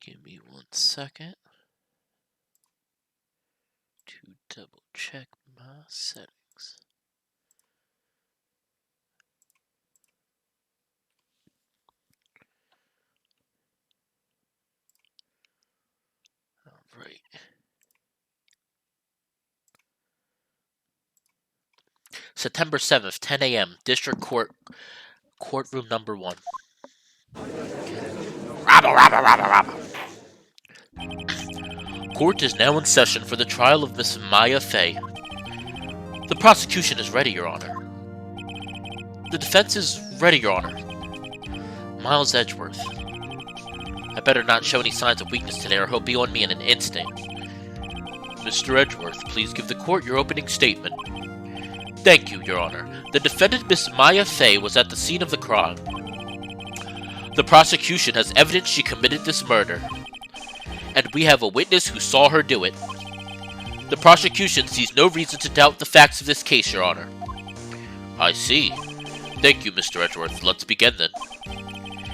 Give me 1 second to double check my settings. Alright. September 7th, 10 a.m. District Court, Courtroom number 1. Rabba. Court is now in session for the trial of Miss Maya Fey. The prosecution is ready, Your Honor. The defense is ready, Your Honor. Miles Edgeworth. I better not show any signs of weakness today or he'll be on me in an instant. Mr. Edgeworth, please give the court your opening statement. Thank you, Your Honor. The defendant, Miss Maya Fey, was at the scene of the crime. The prosecution has evidence she committed this murder, and we have a witness who saw her do it. The prosecution sees no reason to doubt the facts of this case, Your Honor. I see. Thank you, Mr. Edgeworth. Let's begin then.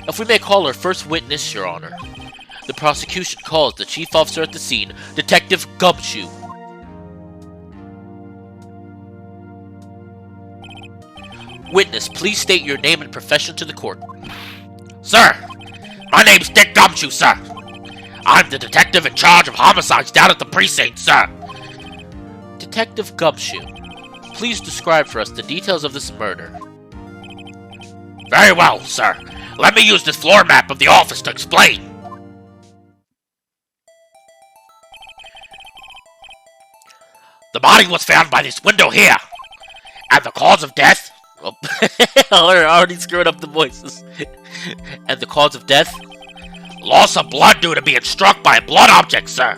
If we may call our first witness, Your Honor. The prosecution calls the chief officer at the scene, Detective Gumshoe. Witness, please state your name and profession to the court. Sir, my name's Dick Gumshoe, sir. I'm the detective in charge of homicides down at the precinct, sir. Detective Gumshoe, please describe for us the details of this murder. Very well, sir. Let me use this floor map of the office to explain. The body was found by this window here. And the cause of death... Oh, I already screwed up the voices. And the cause of death? Loss of blood due to being struck by a blood object, sir.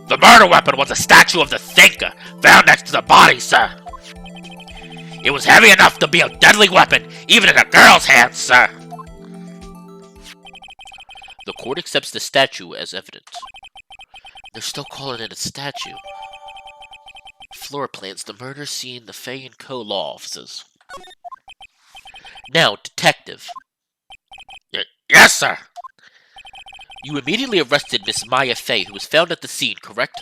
The murder weapon was a statue of the Thinker, found next to the body, sir. It was heavy enough to be a deadly weapon, even in a girl's hands, sir. The court accepts the statue as evidence. They're still calling it a statue. Floor plans, the murder scene, the Fay & Co. law offices. Now, detective. Yes, sir. You immediately arrested Miss Maya Fey, who was found at the scene, correct?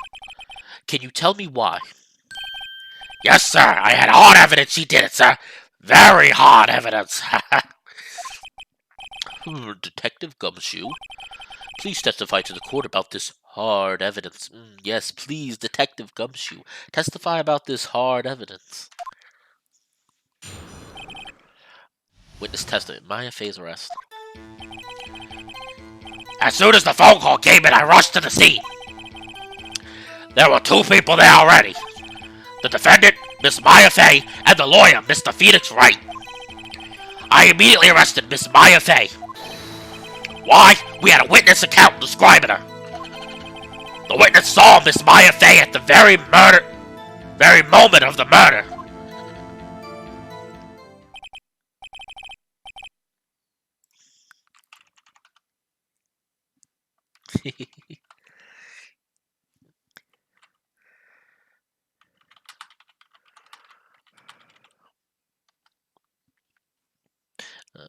Can you tell me why? Yes, sir. I had hard evidence she did it, sir. Very hard evidence. Detective Gumshoe, please testify to the court about this hard evidence. Yes, please, Detective Gumshoe, testify about this hard evidence. Witness testament. Maya Fey's arrest. As soon as the phone call came in, I rushed to the scene. There were 2 people there already. The defendant, Miss Maya Fey, and the lawyer, Mr. Phoenix Wright. I immediately arrested Miss Maya Fey. Why? We had a witness account describing her. The witness saw Miss Maya Fey at the very moment of the murder.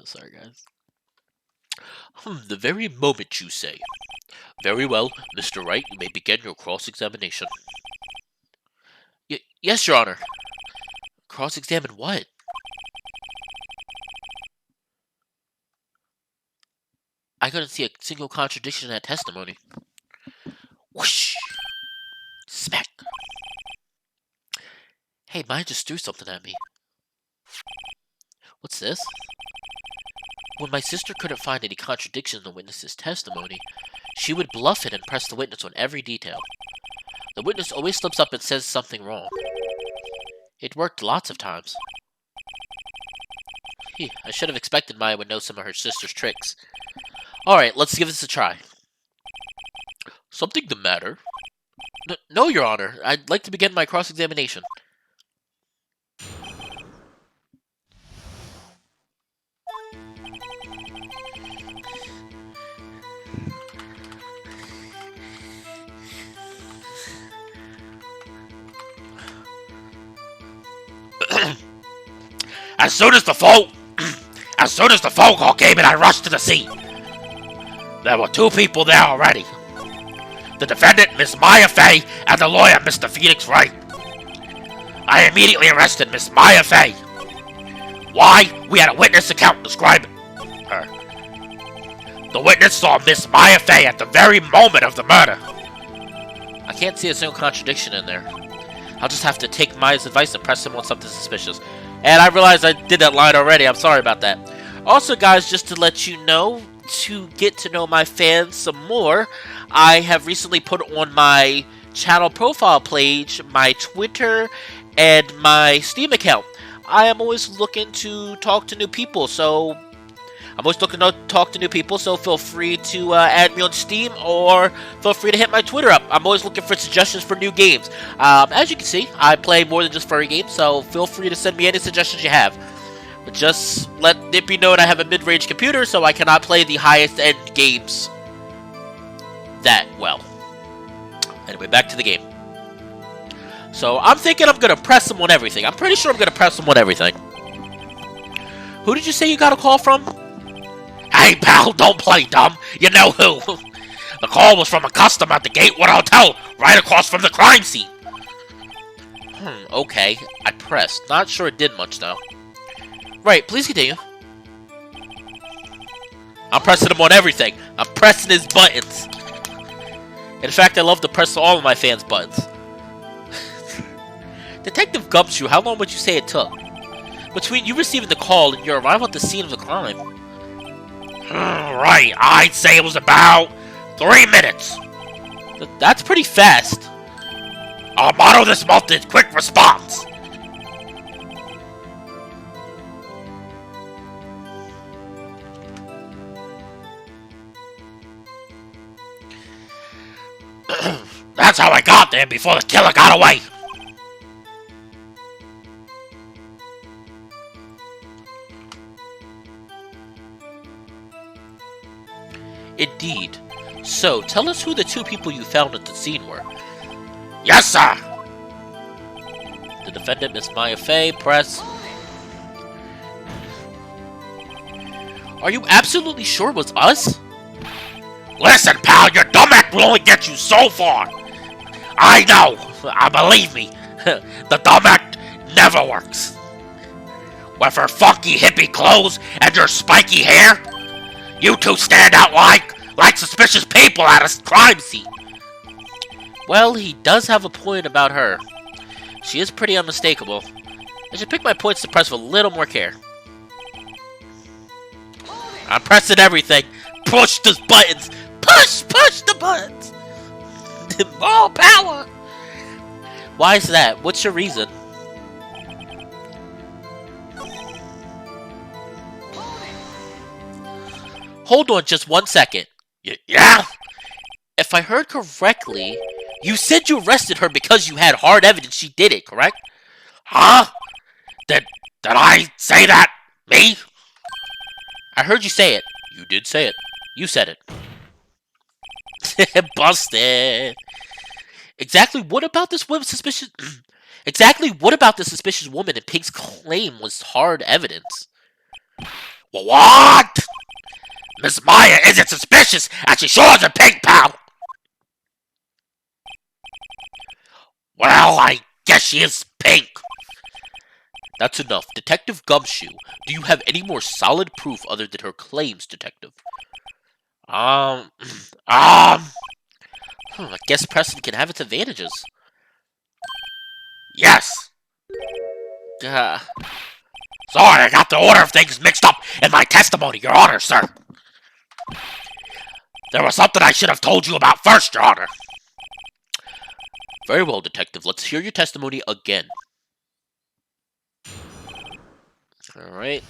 Sorry, guys. The very moment, you say. Very well, Mr. Wright, you may begin your cross-examination. Yes, Your Honor. Cross-examine what? I couldn't see a single contradiction in that testimony. Whoosh! Smack! Hey, mine just threw something at me. What's this? When my sister couldn't find any contradiction in the witness's testimony, she would bluff it and press the witness on every detail. The witness always slips up and says something wrong. It worked lots of times. I should have expected Maya would know some of her sister's tricks. Alright, let's give this a try. Something the matter? No, Your Honor. I'd like to begin my cross-examination. As soon as the phone call came in, I rushed to the scene. There were 2 people there already. The defendant, Miss Maya Fey, and the lawyer, Mr. Phoenix Wright. I immediately arrested Miss Maya Fey. Why? We had a witness account describing her. The witness saw Miss Maya Fey at the very moment of the murder. I can't see a single contradiction in there. I'll just have to take Maya's advice and press him on something suspicious. And I realized I did that line already. I'm sorry about that. Also, guys, just to let you know, to get to know my fans some more, I have recently put on my channel profile page my Twitter and my Steam account. I am always looking to talk to new people, so feel free to add me on Steam, or feel free to hit my Twitter up. I'm always looking for suggestions for new games. As you can see, I play more than just furry games, so feel free to send me any suggestions you have. But just let it be known I have a mid-range computer, so I cannot play the highest-end games that well. Anyway, back to the game. So, I'm thinking I'm going to press him on everything. I'm pretty sure I'm going to press him on everything. Who did you say you got a call from? Hey, pal, don't play dumb. You know who. The call was from a customer at the Gateway Hotel, right across from the crime scene. Okay. I pressed. Not sure it did much, though. Right, please continue. I'm pressing him on everything. I'm pressing his buttons. In fact, I love to press all of my fans' buttons. Detective Gumshoe, how long would you say it took? Between you receiving the call and your arrival at the scene of the crime. Right, I'd say it was about 3 minutes. That's pretty fast. Our motto this month is quick response. That's how I got there before the killer got away. Indeed. So, tell us who the 2 people you found at the scene were. Yes, sir. The defendant, Miss Maya Fey, press. Are you absolutely sure it was us? Listen, pal, your dumb act will only get you so far. I know. Believe me, the dumb act never works. With her funky hippie clothes and your spiky hair, you 2 stand out like suspicious people at a crime scene. Well, he does have a point about her. She is pretty unmistakable. I should pick my points to press with a little more care. I'm pressing everything. Push those buttons. Push the buttons. More power. Why is that? What's your reason? Hold on just 1 second. Yeah? If I heard correctly, you said you arrested her because you had hard evidence she did it, correct? Huh? Did I say that? Me? I heard you say it. You did say it. You said it. Busted. Exactly what about this woman suspicious? Exactly what about the suspicious woman in Pink's claim was hard evidence? What? Miss Maya isn't suspicious, and she sure isn't Pink, pal. Well, I guess she is Pink. That's enough. Detective Gumshoe, do you have any more solid proof other than her claims, Detective? I guess Preston can have its advantages. Yes. Uh, Sorry, I got the order of things mixed up in my testimony, Your Honor, sir. There was something I should have told you about first, Your Honor. Very well, Detective. Let's hear your testimony again. Alright.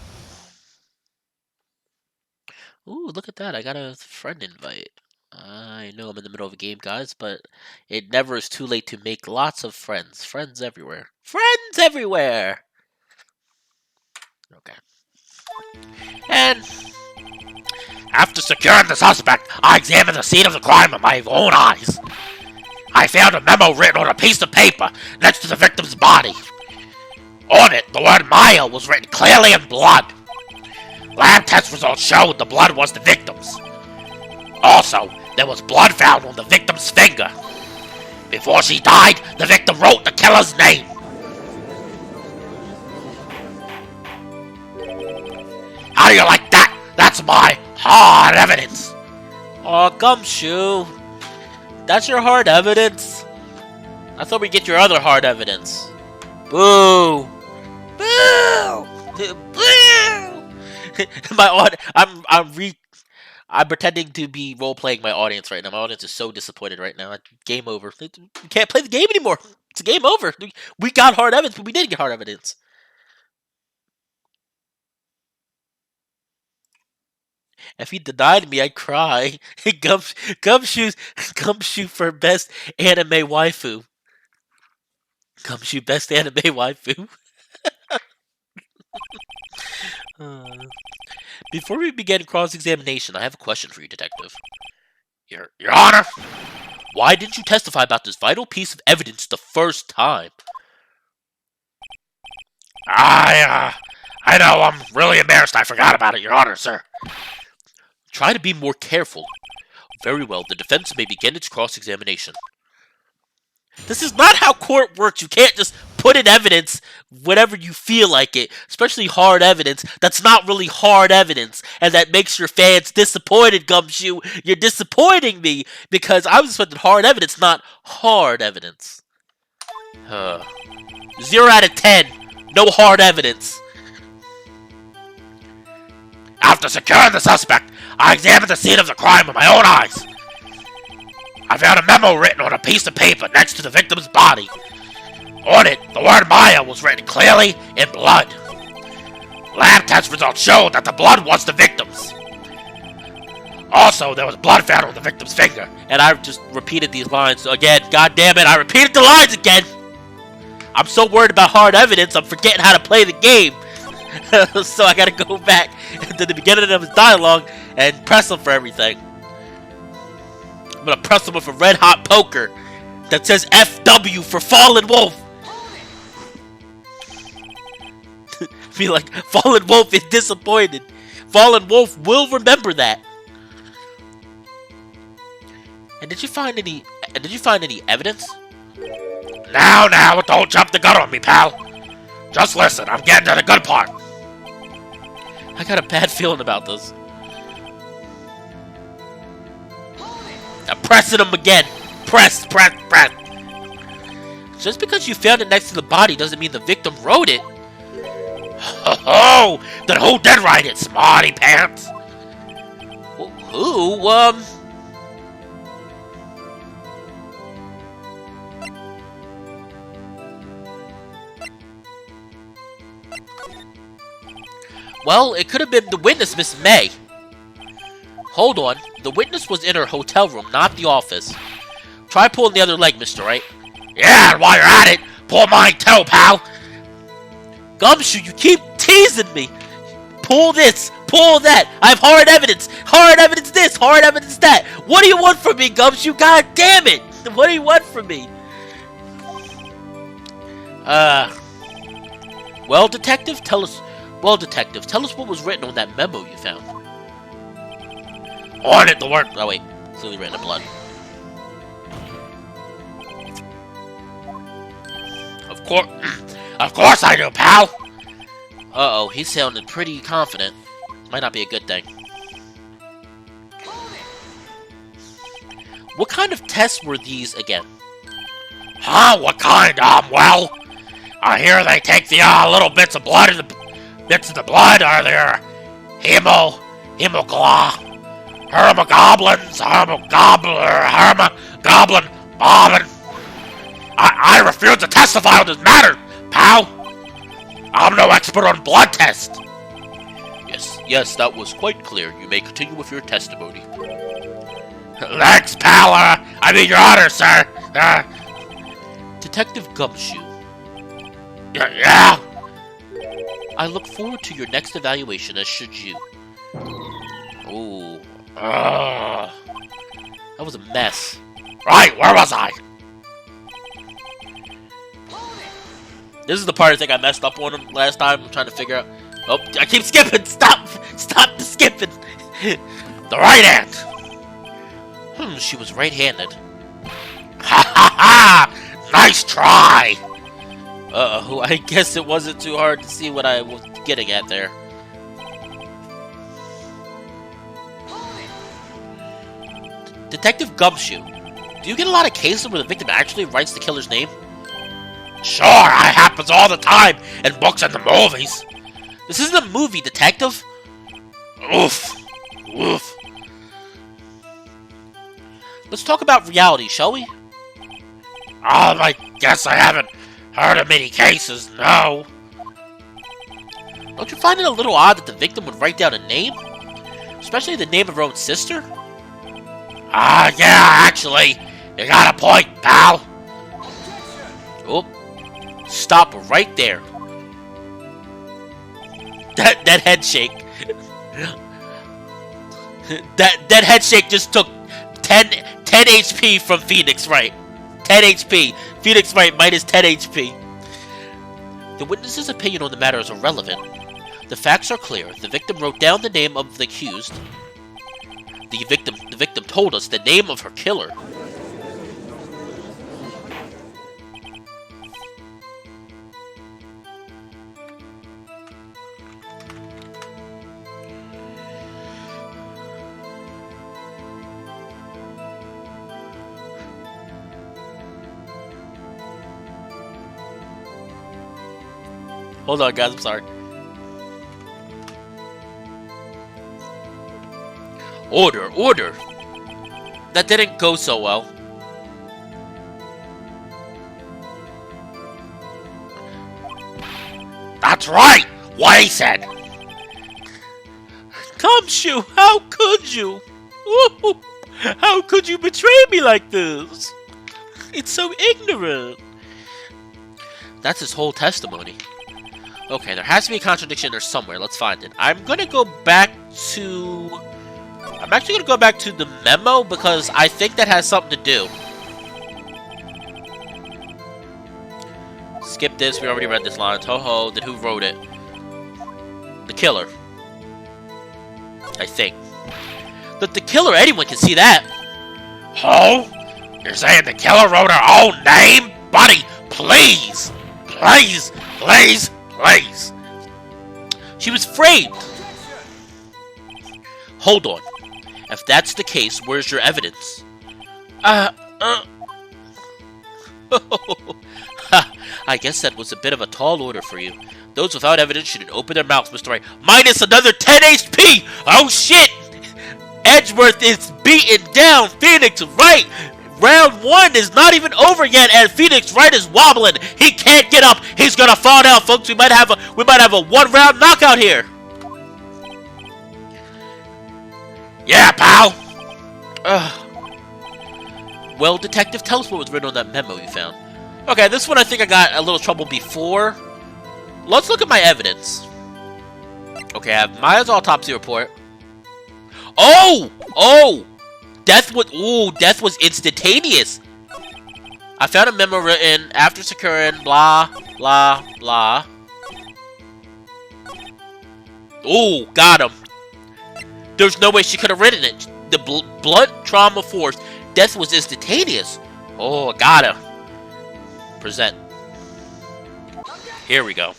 Ooh, look at that. I got a friend invite. I know I'm in the middle of a game, guys, but it never is too late to make lots of friends. Friends everywhere. Friends everywhere! Okay. And after securing the suspect, I examined the scene of the crime with my own eyes. I found a memo written on a piece of paper next to the victim's body. On it, the word Maya was written clearly in blood. Lab test results showed the blood was the victim's. Also, there was blood found on the victim's finger. Before she died, the victim wrote the killer's name. How do you like that? That's my hard evidence. Aw, Gumshoe. That's your hard evidence? I thought we'd get your other hard evidence. Boo! Boo! Boo! I'm pretending to be role-playing my audience right now. My audience is so disappointed right now. Game over. We can't play the game anymore. It's a game over. We got hard evidence, but we didn't get hard evidence. If he denied me, I'd cry. Gumshoe for best anime waifu. Gumshoe best anime waifu. Before we begin cross-examination, I have a question for you, Detective. Your Honor? Why didn't you testify about this vital piece of evidence the first time? I know, I'm really embarrassed I forgot about it, Your Honor, sir. Try to be more careful. Very well, the defense may begin its cross-examination. This is not how court works. You can't just put in evidence whenever you feel like it, especially hard evidence that's not really hard evidence, and that makes your fans disappointed, Gumshoe. You're disappointing me because I was expecting hard evidence, not hard evidence. 0 out of 10. No hard evidence. After securing the suspect, I examined the scene of the crime with my own eyes. I found a memo written on a piece of paper next to the victim's body. On it, the word Maya was written clearly in blood. Lab test results showed that the blood was the victim's. Also, there was blood found on the victim's finger. And I just repeated these lines again. God damn it, I repeated the lines again! I'm so worried about hard evidence, I'm forgetting how to play the game. So I gotta go back to the beginning of his dialogue and press him for everything. I'm gonna press him with a red hot poker that says FW for Fallen Wolf. Be like, Fallen Wolf is disappointed. Fallen Wolf will remember that. And did you find any evidence? Now, don't jump the gun on me, pal. Just listen, I'm getting to the good part. I got a bad feeling about this. I'm pressing him again. Press. Just because you found it next to the body doesn't mean the victim wrote it. Oh, then who did write it, smarty pants? Who? Well, it could have been the witness, Miss May. Hold on. The witness was in her hotel room, not the office. Try pulling the other leg, Mr. Wright. Yeah, and while you're at it, pull mine too, pal. Gumshoe, you keep teasing me. Pull this, pull that. I have hard evidence. Hard evidence this, hard evidence that. What do you want from me, Gumshoe? God damn it. What do you want from me? Well, Detective, tell us what was written on that memo you found. On it, the word... Oh, wait. Clearly written in blood. Of course I do, pal. Uh-oh, he sounded pretty confident. Might not be a good thing. What kind of tests were these again? Huh? What kind? Well, I hear they take the little bits of blood and the bits of the blood are their hermogoblin, bobbin. I refuse to testify on this matter, pal. I'm no expert on blood tests. Yes, that was quite clear. You may continue with your testimony. Thanks, pal. I mean, your honor, sir. Detective Gumshoe. Yeah? I look forward to your next evaluation, as should you. Ooh. That was a mess. Right, where was I? This is the part I think I messed up on him last time. I'm trying to figure out... Oh, I keep skipping! Stop the skipping! The right hand. She was right-handed. Ha ha ha! Nice try! Uh-oh, I guess it wasn't too hard to see what I was getting at there. Detective Gumshoe, do you get a lot of cases where the victim actually writes the killer's name? Sure, it happens all the time in books and the movies. This isn't a movie, detective. Oof. Oof. Let's talk about reality, shall we? I guess I haven't heard of many cases, no. Don't you find it a little odd that the victim would write down a name? Especially the name of her own sister? Yeah, actually, you got a point, pal. Oh, stop right there. That head shake. that head shake just took 10 HP from Phoenix Wright. 10 HP. Phoenix Wright minus 10 HP. The witness's opinion on the matter is irrelevant. The facts are clear. The victim wrote down the name of the accused. The victim told us the name of her killer. Hold on, guys, I'm sorry. Order! That didn't go so well. That's right! What he said! Gumshoe, how could you? Ooh, how could you betray me like this? It's so ignorant. That's his whole testimony. Okay, there has to be a contradiction there somewhere. Let's find it. I'm actually gonna go back to the memo because I think that has something to do. Skip this. We already read this line. Ho-ho. Then who wrote it? The killer. I think. The killer, anyone can see that. Ho? You're saying the killer wrote her own name? Buddy, please! Please! Please! Please! She was framed. Hold on. If that's the case, where's your evidence? I guess that was a bit of a tall order for you. Those without evidence shouldn't open their mouths, Mr. Wright. Minus another 10 HP! Oh shit! Edgeworth is beating down Phoenix Wright! Round 1 is not even over yet, and Phoenix Wright is wobbling. He can't get up. He's gonna fall down, folks. We might have a 1-round knockout here. Yeah, pal. Well, detective, tell us what was written on that memo you found. Okay, this one I think I got a little trouble before. Let's look at my evidence. Okay, I have Maya's autopsy report. Oh! Death was instantaneous. I found a memo written after securing blah, blah, blah. Oh, got him. There's no way she could have written it. The blunt trauma force. Death was instantaneous. Oh, got him. Present. Here we go.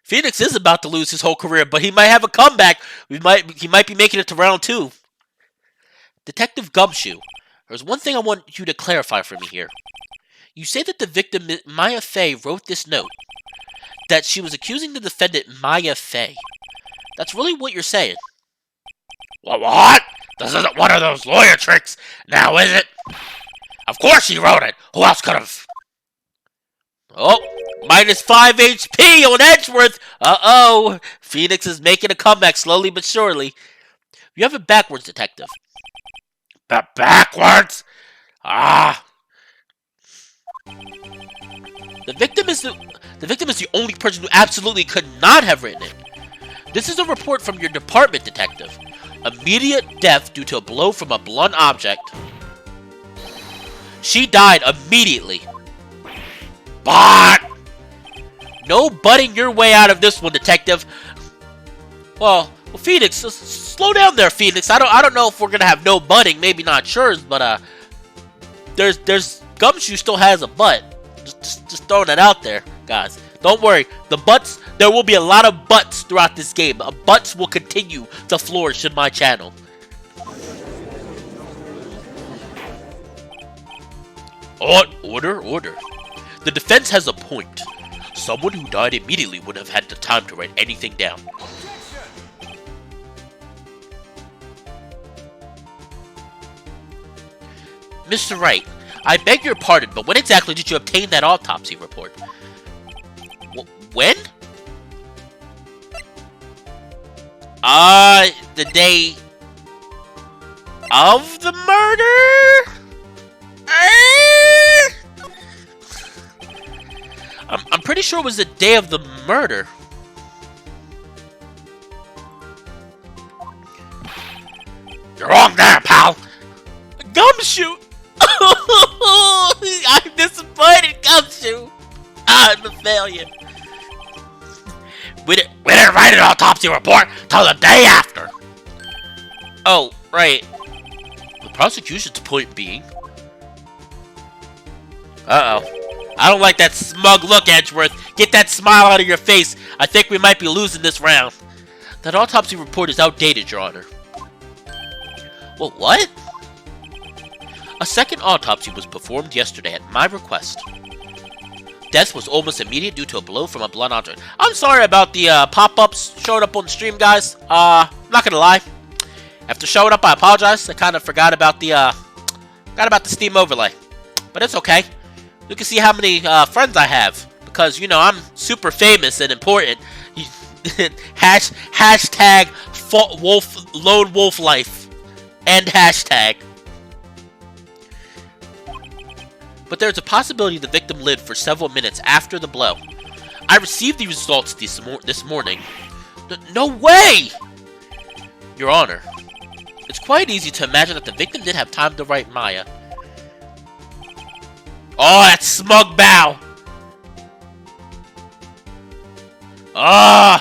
Phoenix is about to lose his whole career, but he might have a comeback. He might be making it to round 2. Detective Gumshoe, there's one thing I want you to clarify for me here. You say that the victim, Maya Fey, wrote this note. That she was accusing the defendant, Maya Fey. That's really what you're saying. What? This isn't one of those lawyer tricks, now is it? Of course she wrote it. Who else could have? Oh, minus 5 HP on Edgeworth. Uh-oh. Phoenix is making a comeback slowly but surely. You have it backwards, detective. Backwards? Ah. The victim is the only person who absolutely could not have written it. This is a report from your department, detective. Immediate death due to a blow from a blunt object. She died immediately. But No butting your way out of this one, detective. Well, Phoenix, slow down there, Phoenix. I don't know if we're gonna have no butting. Maybe not sure, but there's Gumshoe still has a butt. Just throwing it out there, guys. Don't worry. The butts. There will be a lot of butts throughout this game. Butts will continue to flourish in my channel. Order. The defense has a point. Someone who died immediately would have had the time to write anything down. Mr. Wright, I beg your pardon, but when exactly did you obtain that autopsy report? When? The day of the murder? I'm pretty sure it was the day of the murder. You're wrong there, pal. Gumshoe! I'm disappointed, Gumshoe! I'm a failure. We didn't write an autopsy report till the day after. Oh, right. The prosecution's point being... Uh-oh. I don't like that smug look, Edgeworth. Get that smile out of your face. I think we might be losing this round. That autopsy report is outdated, Your Honor. Well, what? A second autopsy was performed yesterday at my request. Death was almost immediate due to a blow from a blunt object. I'm sorry about the pop-ups showing up on the stream, guys. I'm not gonna lie. After showing up, I apologize. I kind of forgot about the Steam overlay, but it's okay. You can see how many friends I have because you know I'm super famous and important. Hashtag lone wolf life and hashtag. But there's a possibility the victim lived for several minutes after the blow. I received the results this morning. No way! Your Honor, it's quite easy to imagine that the victim did have time to write Maya. Oh, that smug bow! Oh,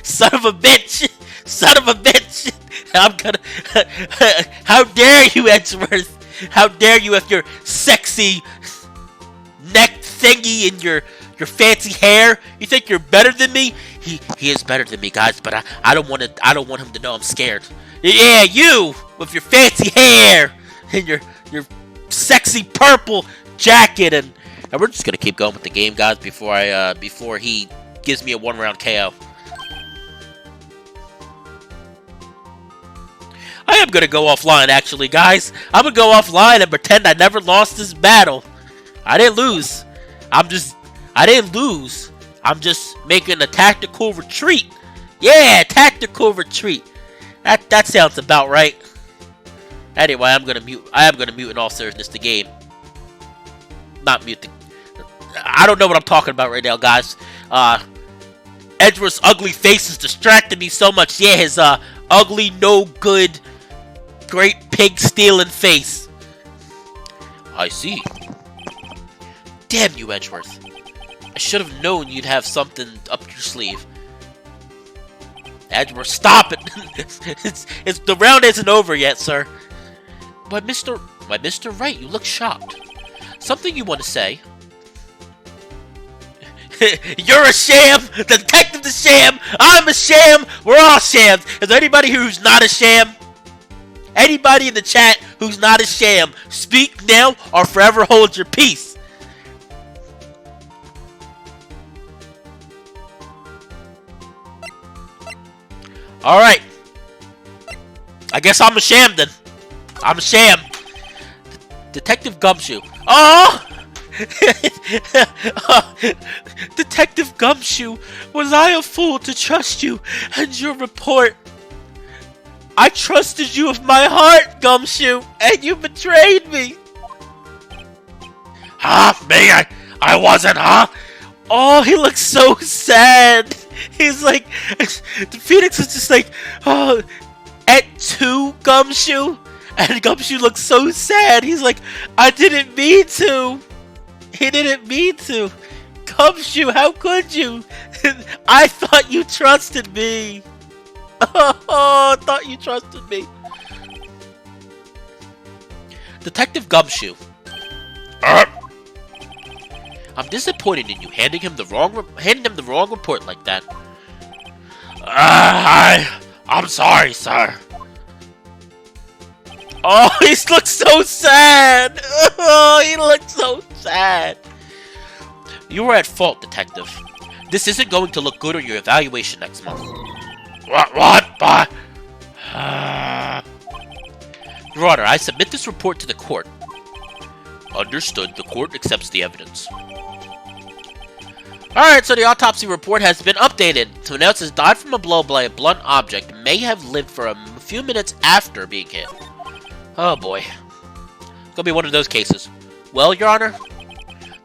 son of a bitch! Son of a bitch! I'm gonna... How dare you, Edgeworth! How dare you with your sexy neck thingy and your fancy hair? You think you're better than me? He is better than me, guys, but I don't want him to know I'm scared. Yeah, you with your fancy hair and your sexy purple jacket and we're just gonna keep going with the game, guys, before he gives me a 1-round KO. I am gonna go offline, actually, guys. I'm gonna go offline and pretend I never lost this battle. I didn't lose. I didn't lose. I'm just making a tactical retreat. Yeah, tactical retreat. That sounds about right. Anyway, I am gonna mute in all seriousness the game. Not mute the... I don't know what I'm talking about right now, guys. Edgeworth's ugly face is distracting me so much. Yeah, his ugly, no good, great pig stealing face. I see. Damn you, Edgeworth. I should have known you'd have something up your sleeve. Edgeworth, stop it! it's the round isn't over yet, sir. Why, Mr. Wright, you look shocked. Something you want to say? You're a sham! The detective's a sham! I'm a sham! We're all shams! Is there anybody who's not a sham? Anybody in the chat who's not a sham, speak now or forever hold your peace. Alright. I guess I'm a sham then. I'm a sham. Detective Gumshoe. Oh! Detective Gumshoe, was I a fool to trust you and your report? I trusted you with my heart, Gumshoe, and you betrayed me. Huh? Me? I wasn't, huh? Oh, he looks so sad. He's like, the Phoenix is just like, oh, at 2, Gumshoe. And Gumshoe looks so sad. He's like, I didn't mean to. He didn't mean to. Gumshoe, how could you? I thought you trusted me. Oh, I thought you trusted me. Detective Gumshoe. I'm disappointed in you handing him the wrong report like that. I'm sorry, sir. Oh, he looks so sad. Oh, he looks so sad. You were at fault, Detective. This isn't going to look good on your evaluation next month. What? Your Honor, I submit this report to the court. Understood. The court accepts the evidence. Alright, so the autopsy report has been updated to announce he died from a blow by a blunt object and may have lived for a few minutes after being hit. Oh boy. It's gonna be one of those cases. Well, Your Honor,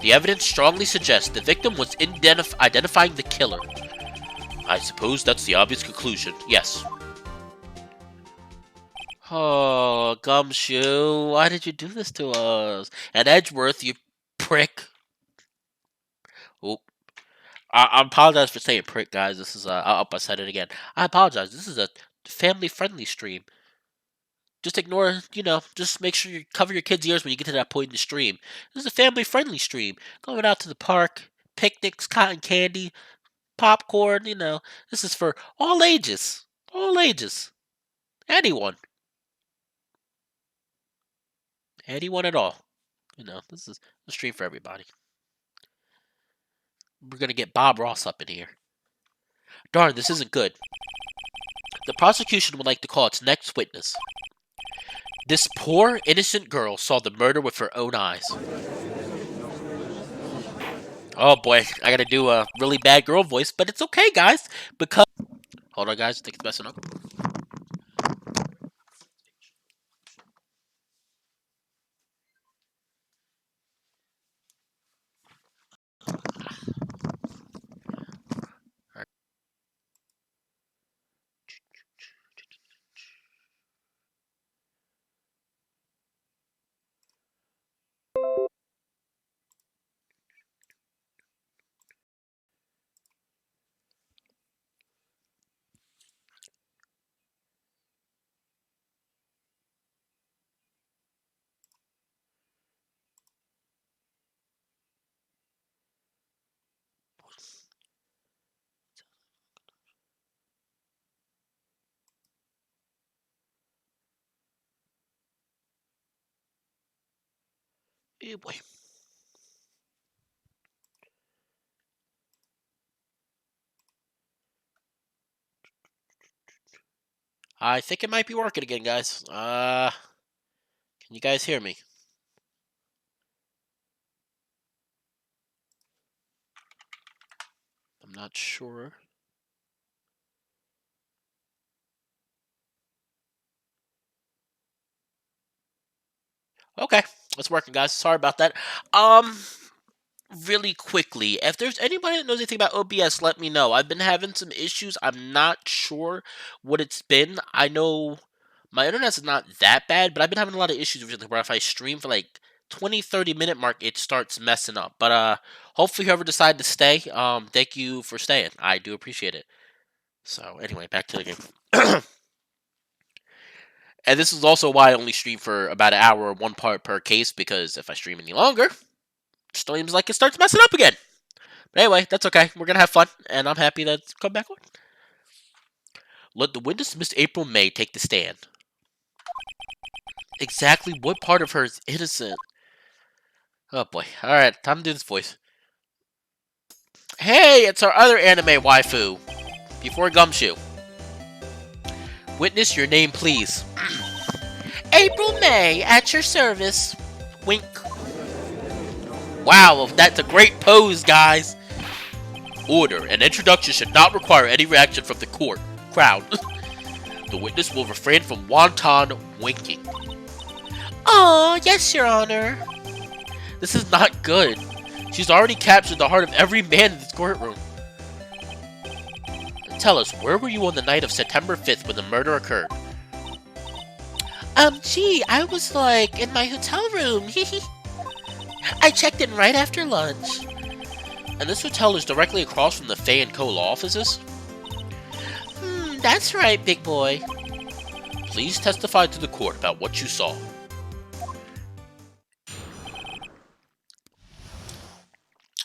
the evidence strongly suggests the victim was identifying the killer. I suppose that's the obvious conclusion. Yes. Oh, Gumshoe, why did you do this to us? And Edgeworth, you prick. Oh, I apologize for saying prick, guys. This is I said it again. I apologize. This is a family-friendly stream. Just ignore, just make sure you cover your kids' ears when you get to that point in the stream. This is a family-friendly stream. Going out to the park, picnics, cotton candy, popcorn, This is for all ages. All ages. Anyone. Anyone at all. This is a stream for everybody. We're gonna get Bob Ross up in here. Darn, this isn't good. The prosecution would like to call its next witness. This poor, innocent girl saw the murder with her own eyes. Oh boy, I gotta do a really bad girl voice, but it's okay, guys, because... Hold on, guys, I think it's messing up. Oh boy. I think it might be working again, guys. Can you guys hear me? I'm not sure. Okay, it's working, guys. Sorry about that. Really quickly, if there's anybody that knows anything about OBS, let me know. I've been having some issues. I'm not sure what it's been. I know my internet's not that bad, but I've been having a lot of issues recently where if I stream for like 20-30 minute mark, it starts messing up. But hopefully whoever decided to stay, thank you for staying. I do appreciate it. So anyway, back to the game. And this is also why I only stream for about an hour, one part per case, because if I stream any longer, it seems like it starts messing up again. But anyway, that's okay. We're going to have fun, and I'm happy to come back on. Let the witness, Miss April May, take the stand. Exactly what part of her is innocent? Oh boy. Alright, time to do this voice. Hey, it's our other anime waifu. Before Gumshoe. Witness, your name, please. April May, at your service. Wink. Wow, that's a great pose, guys. Order. An introduction should not require any reaction from the crowd. The witness will refrain from wanton winking. Oh, yes, Your Honor. This is not good. She's already captured the heart of every man in this courtroom. Tell us, where were you on the night of September 5th when the murder occurred? Gee, I was, in my hotel room. I checked in right after lunch. And this hotel is directly across from the Fay & Co. law offices? That's right, big boy. Please testify to the court about what you saw.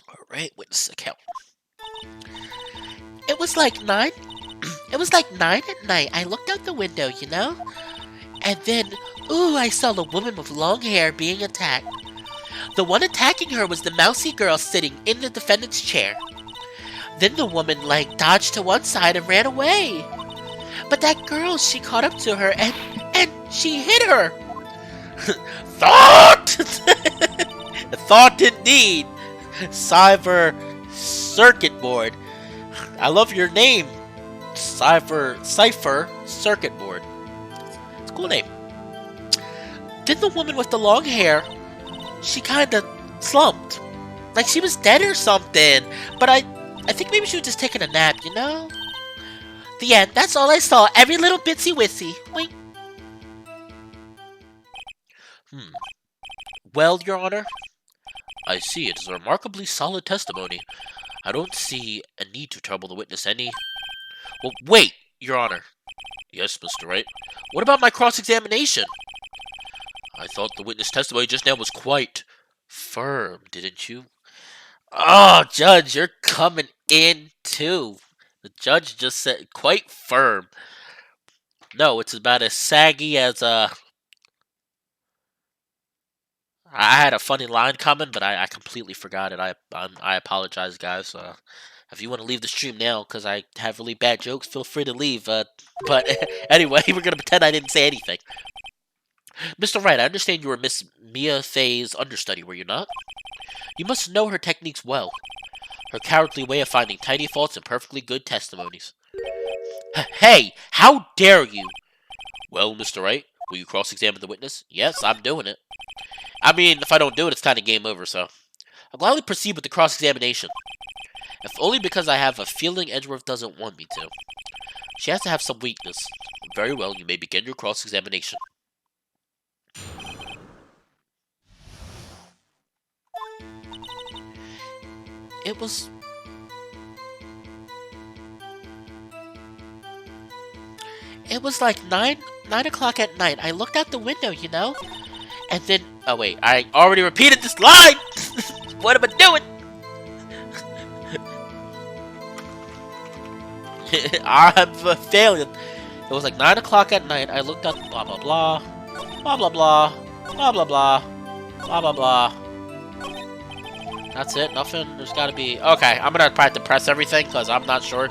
Alright, witness account. It was like 9. It was like 9 at night. I looked out the window, you know? And then, ooh, I saw the woman with long hair being attacked. The one attacking her was the mousy girl sitting in the defendant's chair. Then the woman, dodged to one side and ran away. But that girl, she caught up to her and she hit her. Thought! Thought indeed! Cyber Circuit Board. I love your name. Cypher Circuit Board. It's a cool name. Then the woman with the long hair, she kinda slumped. Like she was dead or something. But I think maybe she was just taking a nap, you know? The end. That's all I saw. Every little bitsy witsy. Wink. Well, Your Honor, I see it is a remarkably solid testimony. I don't see a need to trouble the witness any. Well, wait, Your Honor. Yes, Mr. Wright. What about my cross-examination? I thought the witness testimony just now was quite firm, didn't you? Oh, Judge, you're coming in too. The judge just said quite firm. No, it's about as saggy as I had a funny line coming, but I completely forgot it. I apologize, guys. If you want to leave the stream now, because I have really bad jokes, feel free to leave. But anyway, we're gonna pretend I didn't say anything. Mr. Wright, I understand you were Miss Mia Fey's understudy, were you not? You must know her techniques well. Her cowardly way of finding tiny faults and perfectly good testimonies. Hey, how dare you? Well, Mr. Wright, will you cross-examine the witness? Yes, I'm doing it. I mean, if I don't do it, it's kind of game over, so. I'll gladly proceed with the cross-examination. If only because I have a feeling Edgeworth doesn't want me to. She has to have some weakness. Very well, you may begin your cross-examination. It was... It was like 9 o'clock at night. I looked out the window, you know? And then... Oh, wait. I already repeated this line! What am I doing? I'm failing. It was like 9 o'clock at night. I looked up blah blah blah. Blah blah blah. Blah blah blah. Blah blah blah. That's it? Nothing? There's gotta be... Okay, I'm gonna try to press everything, because I'm not sure.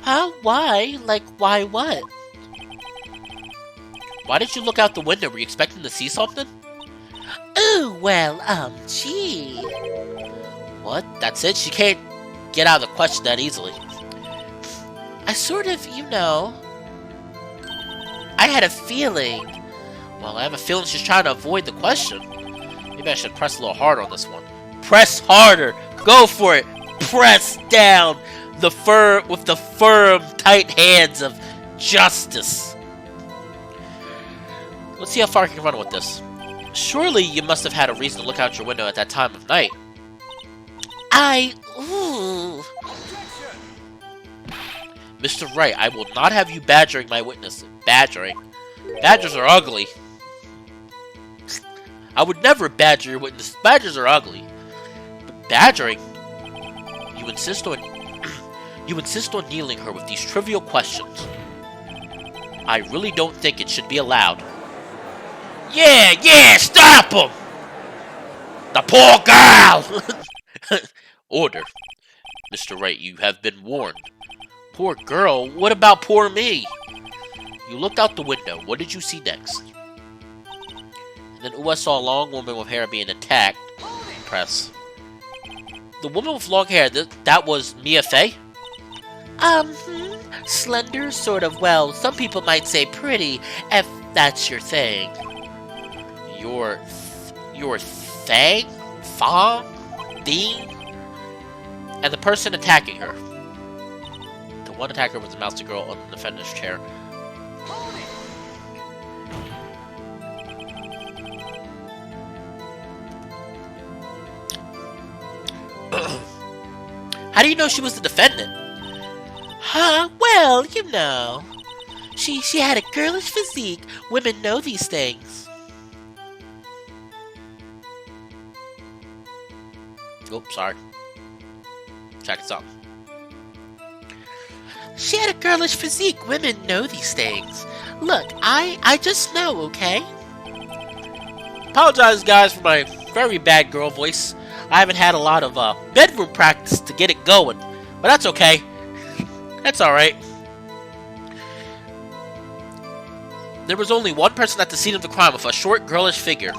Huh? Why? Like, why what? Why did you look out the window? Were you expecting to see something? Ooh, well, gee. What? That's it? She can't get out of the question that easily. I sort of, you know... I had a feeling. Well, I have a feeling she's trying to avoid the question. Maybe I should press a little harder on this one. Press harder! Go for it! Press down! With the firm, tight hands of justice. Let's see how far I can run with this. Surely you must have had a reason to look out your window at that time of night. Ooh. Mr. Wright, I will not have you badgering my witness. Badgering? Badgers are ugly. I would never badger your witness. Badgers are ugly. But badgering? You insist on kneeling her with these trivial questions. I really don't think it should be allowed. Yeah, stop him! The poor girl! Order. Mr. Wright, you have been warned. Poor girl? What about poor me? You looked out the window. What did you see next? And then, I saw a long woman with hair being attacked. Press. The woman with long hair, that was Mia Fey? Slender, sort of, well, some people might say pretty, if that's your thing. Your thing? Fong? Dean? And the person attacking her. One attacker was the mouse girl on the defender's chair. How do you know she was the defendant? Huh? Well, you know. She had a girlish physique. Women know these things. Oops, sorry. Check this out. She had a girlish physique. Women know these things. Look, I just know, okay? Apologize, guys, for my very bad girl voice. I haven't had a lot of bedroom practice to get it going, but that's okay. That's alright. There was only one person at the scene of the crime with a short, girlish figure.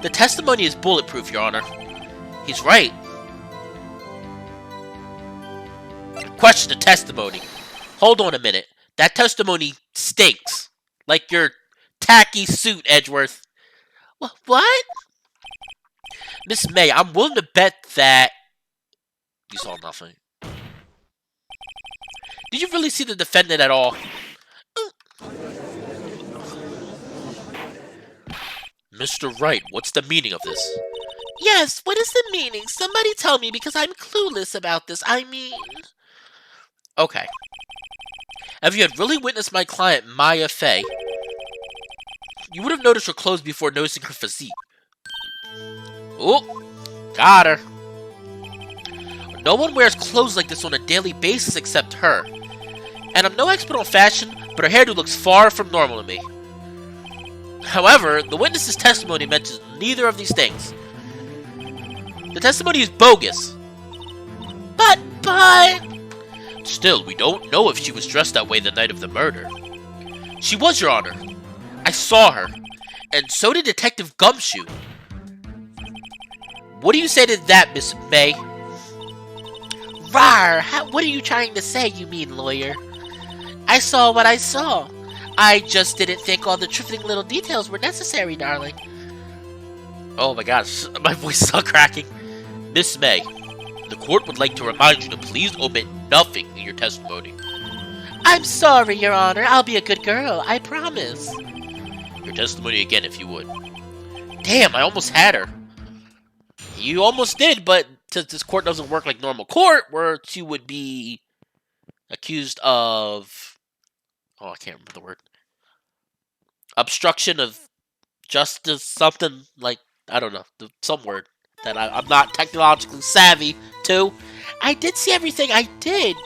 The testimony is bulletproof, Your Honor. He's right. Question the testimony. Hold on a minute. That testimony stinks. Like your tacky suit, Edgeworth. What? Miss May, I'm willing to bet that you saw nothing. Did you really see the defendant at all? Mr. Wright, what's the meaning of this? Yes, what is the meaning? Somebody tell me because I'm clueless about this. I mean... Okay. If you had really witnessed my client, Maya Fey, you would have noticed her clothes before noticing her physique. Oh, got her. No one wears clothes like this on a daily basis except her. And I'm no expert on fashion, but her hairdo looks far from normal to me. However, the witness's testimony mentions neither of these things. The testimony is bogus. But... Still, we don't know if she was dressed that way the night of the murder. She was, Your Honor. I saw her. And so did Detective Gumshoe. What do you say to that, Miss May? Rawr! What are you trying to say, you mean lawyer? I saw what I saw. I just didn't think all the trifling little details were necessary, darling. Oh my gosh, my voice is all cracking. Miss May, the court would like to remind you to please omit nothing in your testimony. I'm sorry, Your Honor. I'll be a good girl. I promise. Your testimony again, if you would. Damn, I almost had her. You almost did, but this court doesn't work like normal court, where she would be accused of... Oh, I can't remember the word. Obstruction of justice, something like... I don't know, some word that I'm not technologically savvy to. I did see everything. I did.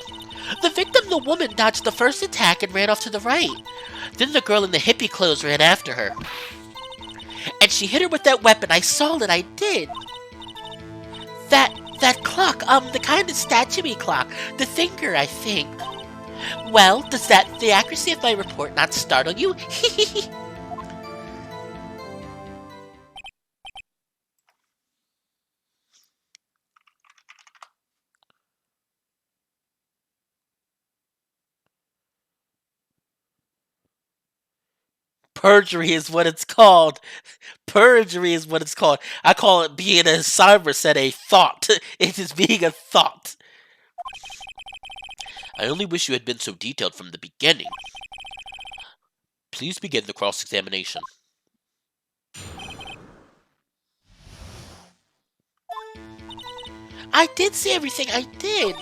The victim, the woman, dodged the first attack and ran off to the right. Then the girl in the hippie clothes ran after her. And she hit her with that weapon. I saw it. I did. That clock, the kind of statue-y clock. The thinker, I think. Well, does the accuracy of my report not startle you? Perjury is what it's called. Perjury is what it's called. I call it being, as Cyber said, a thought. It is being a thought. I only wish you had been so detailed from the beginning. Please begin the cross-examination. I did see everything. I did.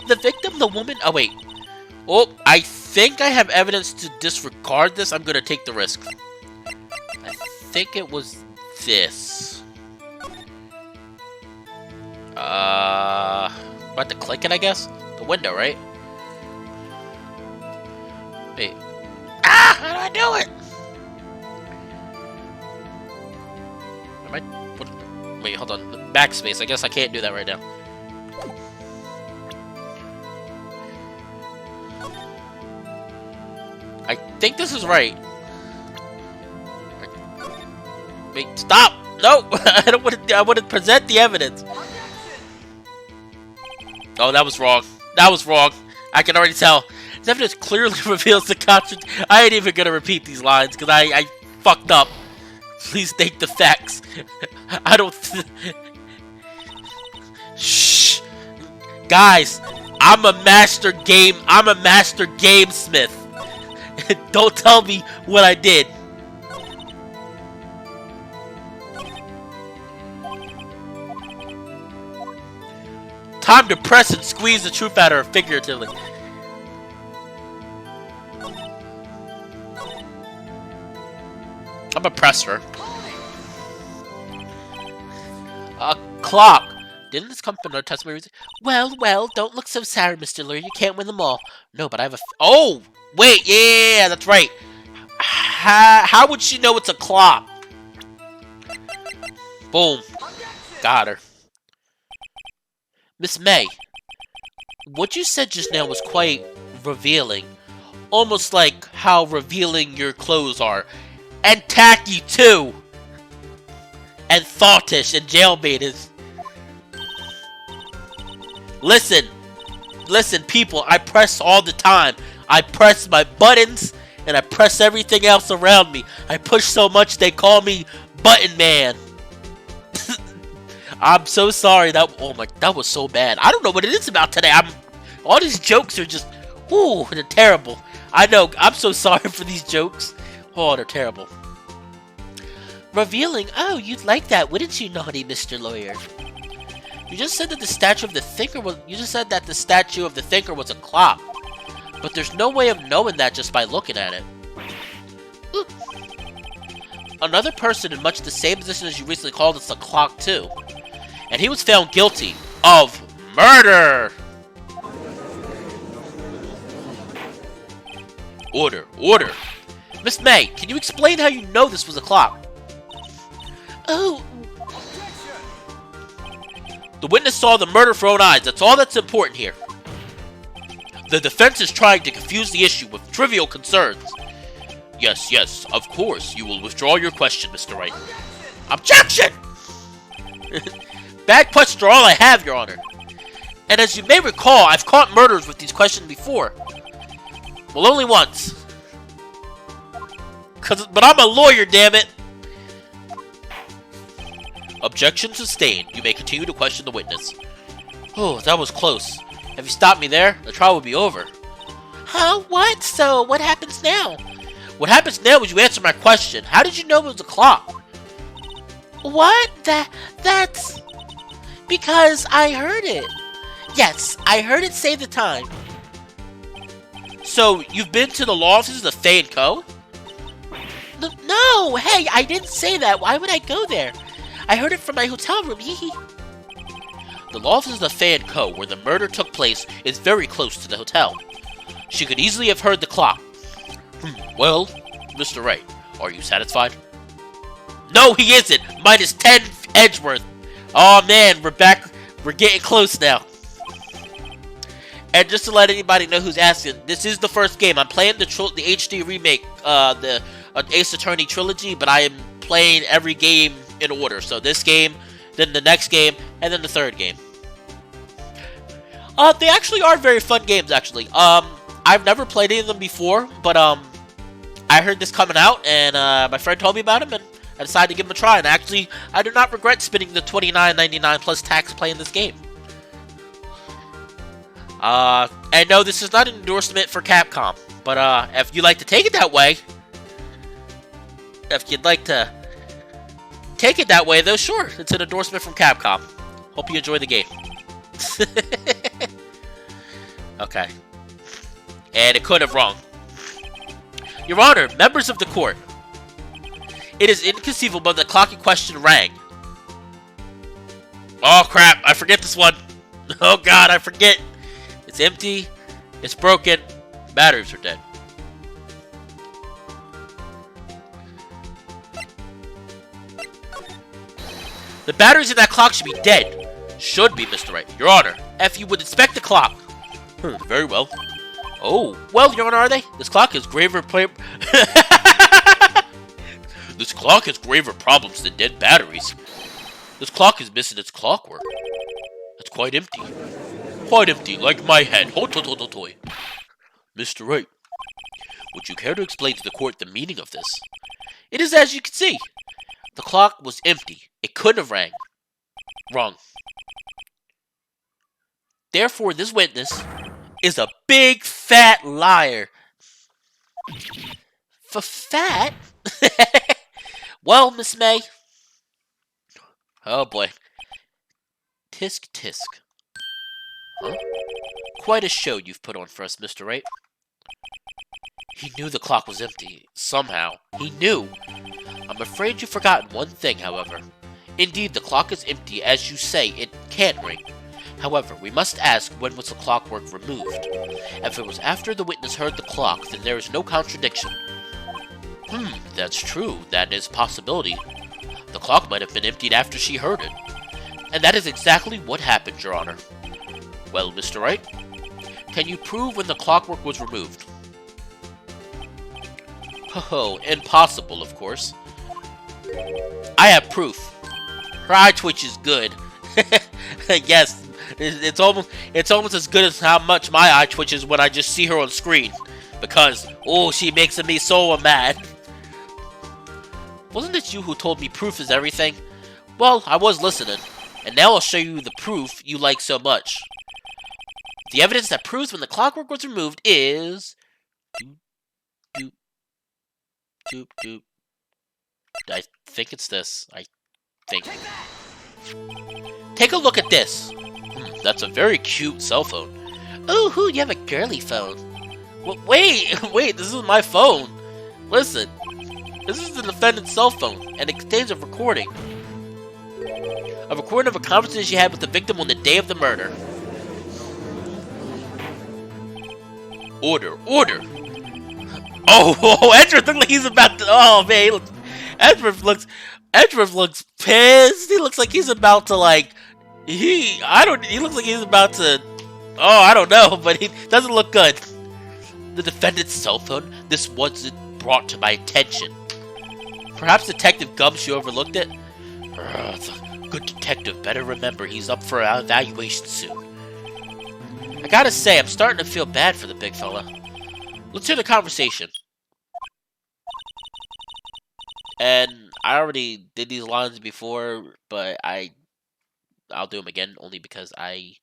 The victim, the woman... Oh, wait. Oh, I think I have evidence to disregard this. I'm going to take the risk. I think it was this. I have to click it, I guess? The window, right? Wait. Ah! How do I do it? Am I... What? Wait, hold on. Backspace. I guess I can't do that right now. I think this is right. Wait, stop! No! I don't want to. I want to present the evidence. Oh, that was wrong. That was wrong. I can already tell. This evidence clearly reveals the contradiction. I ain't even gonna repeat these lines because I fucked up. Please state the facts. I don't. Shh, guys. I'm a master gamesmith. Don't tell me what I did. Time to press and squeeze the truth out of her figuratively. I'm gonna press her. A clock. Didn't this come from our testimony? Well, don't look so sour, Mr. Lawyer. You can't win them all. No, but I have a. Oh, wait, yeah, that's right. How would she know it's a clock? Boom, got her. Miss May, what you said just now was quite revealing, almost like how revealing your clothes are, and tacky too, and thoughtish and jailbaiters. Listen, people, I press all the time. I press my buttons, and I press everything else around me. I push so much they call me Button Man. I'm so sorry. That was so bad. I don't know what it is about today. All these jokes are just, ooh, they're terrible. I know. I'm so sorry for these jokes. Oh, they're terrible. Revealing? Oh, you'd like that, wouldn't you, naughty Mr. Lawyer? You just said that the statue of the thinker was. You just said that the statue of the thinker was a clock, but there's no way of knowing that just by looking at it. Ooh. Another person in much the same position as you recently called us a clock too, and he was found guilty of murder. Order. Miss May, can you explain how you know this was a clock? Oh. The witness saw the murder for her own eyes. That's all that's important here. The defense is trying to confuse the issue with trivial concerns. Yes, of course. You will withdraw your question, Mr. Wright. Objection! Bad questions are all I have, Your Honor. And as you may recall, I've caught murderers with these questions before. Well, only once. But I'm a lawyer, damn it! Objection sustained. You may continue to question the witness. Oh, that was close. If you stopped me there, the trial would be over. Huh? What? So, what happens now? What happens now is you answer my question. How did you know it was a clock? What? That's... Because I heard it. Yes, I heard it say the time. So, you've been to the law offices of Fay & Co.? No, hey, I didn't say that. Why would I go there? I heard it from my hotel room, hee. The law offices of Fay & Co., where the murder took place, is very close to the hotel. She could easily have heard the clock. Well, Mr. Wright, are you satisfied? No, he isn't! Minus 10 Edgeworth. Oh man, we're back. We're getting close now. And just to let anybody know who's asking, this is the first game. I'm playing the HD remake, the Ace Attorney Trilogy, but I am playing every game in order. So this game, then the next game, and then the third game. They actually are very fun games, actually. I've never played any of them before, but I heard this coming out, and my friend told me about them, and I decided to give them a try. And actually, I do not regret spending the $29.99 plus tax playing this game. And no, this is not an endorsement for Capcom, but if you like to take it that way, if you'd like to take it that way, though, sure, it's an endorsement from Capcom. Hope you enjoy the game. Okay. And it couldn't have wrong. Your Honor, members of the court, it is inconceivable that the clock in question rang. Oh crap, I forget this one. Oh god, I forget. It's empty, it's broken, batteries are dead. The batteries in that clock should be dead. Should be, Mr. Wright. Your Honor, if you would inspect the clock. Very well. Oh, well, Your Honor, are they? This clock has graver This clock has graver problems than dead batteries. This clock is missing its clockwork. It's quite empty. Quite empty, like my head. Ho-to-to-to-toy. Mr. Wright, would you care to explain to the court the meaning of this? It is as you can see. The clock was empty. It couldn't have rang. Wrong. Therefore, this witness is a big fat liar. Fat? Well, Miss May. Oh boy. Tisk tisk. Huh? Quite a show you've put on for us, Mr. Wright. He knew the clock was empty. Somehow. He knew. I'm afraid you've forgotten one thing, however. Indeed, the clock is empty. As you say, it can't ring. However, we must ask, when was the clockwork removed? If it was after the witness heard the clock, then there is no contradiction. That's true. That is a possibility. The clock might have been emptied after she heard it. And that is exactly what happened, Your Honor. Well, Mr. Wright, can you prove when the clockwork was removed? Oh, impossible, of course. I have proof. Her eye twitch is good. Yes, it's almost as good as how much my eye twitches when I just see her on screen. Because, oh, she makes me so mad. Wasn't it you who told me proof is everything? Well, I was listening. And now I'll show you the proof you like so much. The evidence that proves when the clockwork was removed is... Doop, doop, doop. I think it's this. I think. Take a look at this. That's a very cute cell phone. Ooh, you have a girly phone. Wait, this is my phone. Listen, this is the defendant's cell phone, and it contains a recording. A recording of a conversation she had with the victim on the day of the murder. Order. Oh, Edgeworth looks like he's about to. Oh man, Edgeworth looks pissed. He looks like he's about to He looks like he's about to. Oh, I don't know, but he doesn't look good. The defendant's cell phone. This wasn't brought to my attention. Perhaps Detective Gumshoe overlooked it. The good detective better remember he's up for an evaluation soon. I gotta say, I'm starting to feel bad for the big fella. Let's hear the conversation. And I already did these lines before, but I'll do them again only because I'm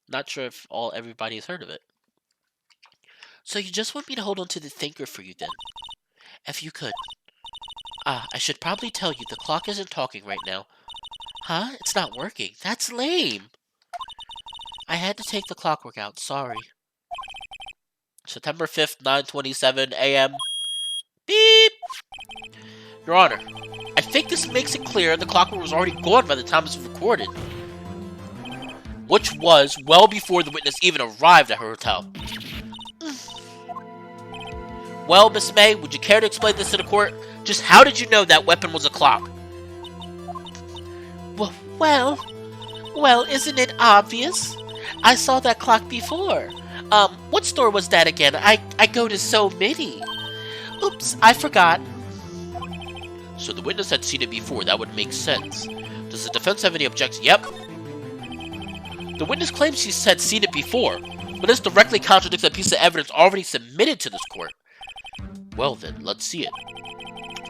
not sure if everybody has heard of it. So you just want me to hold on to the thinker for you then? If you could. I should probably tell you the clock isn't talking right now. Huh? It's not working. That's lame. I had to take the clockwork out. Sorry. September 5th, 9:27 a.m. Beep! Your Honor, I think this makes it clear the clockwork was already gone by the time this was recorded. Which was well before the witness even arrived at her hotel. Well, Miss May, would you care to explain this to the court? Just how did you know that weapon was a clock? Well, isn't it obvious? I saw that clock before. What store was that again? I go to so many. Oops, I forgot. So the witness had seen it before. That would make sense. Does the defense have any objections? Yep. The witness claims she had seen it before, but this directly contradicts a piece of evidence already submitted to this court. Well then, let's see it.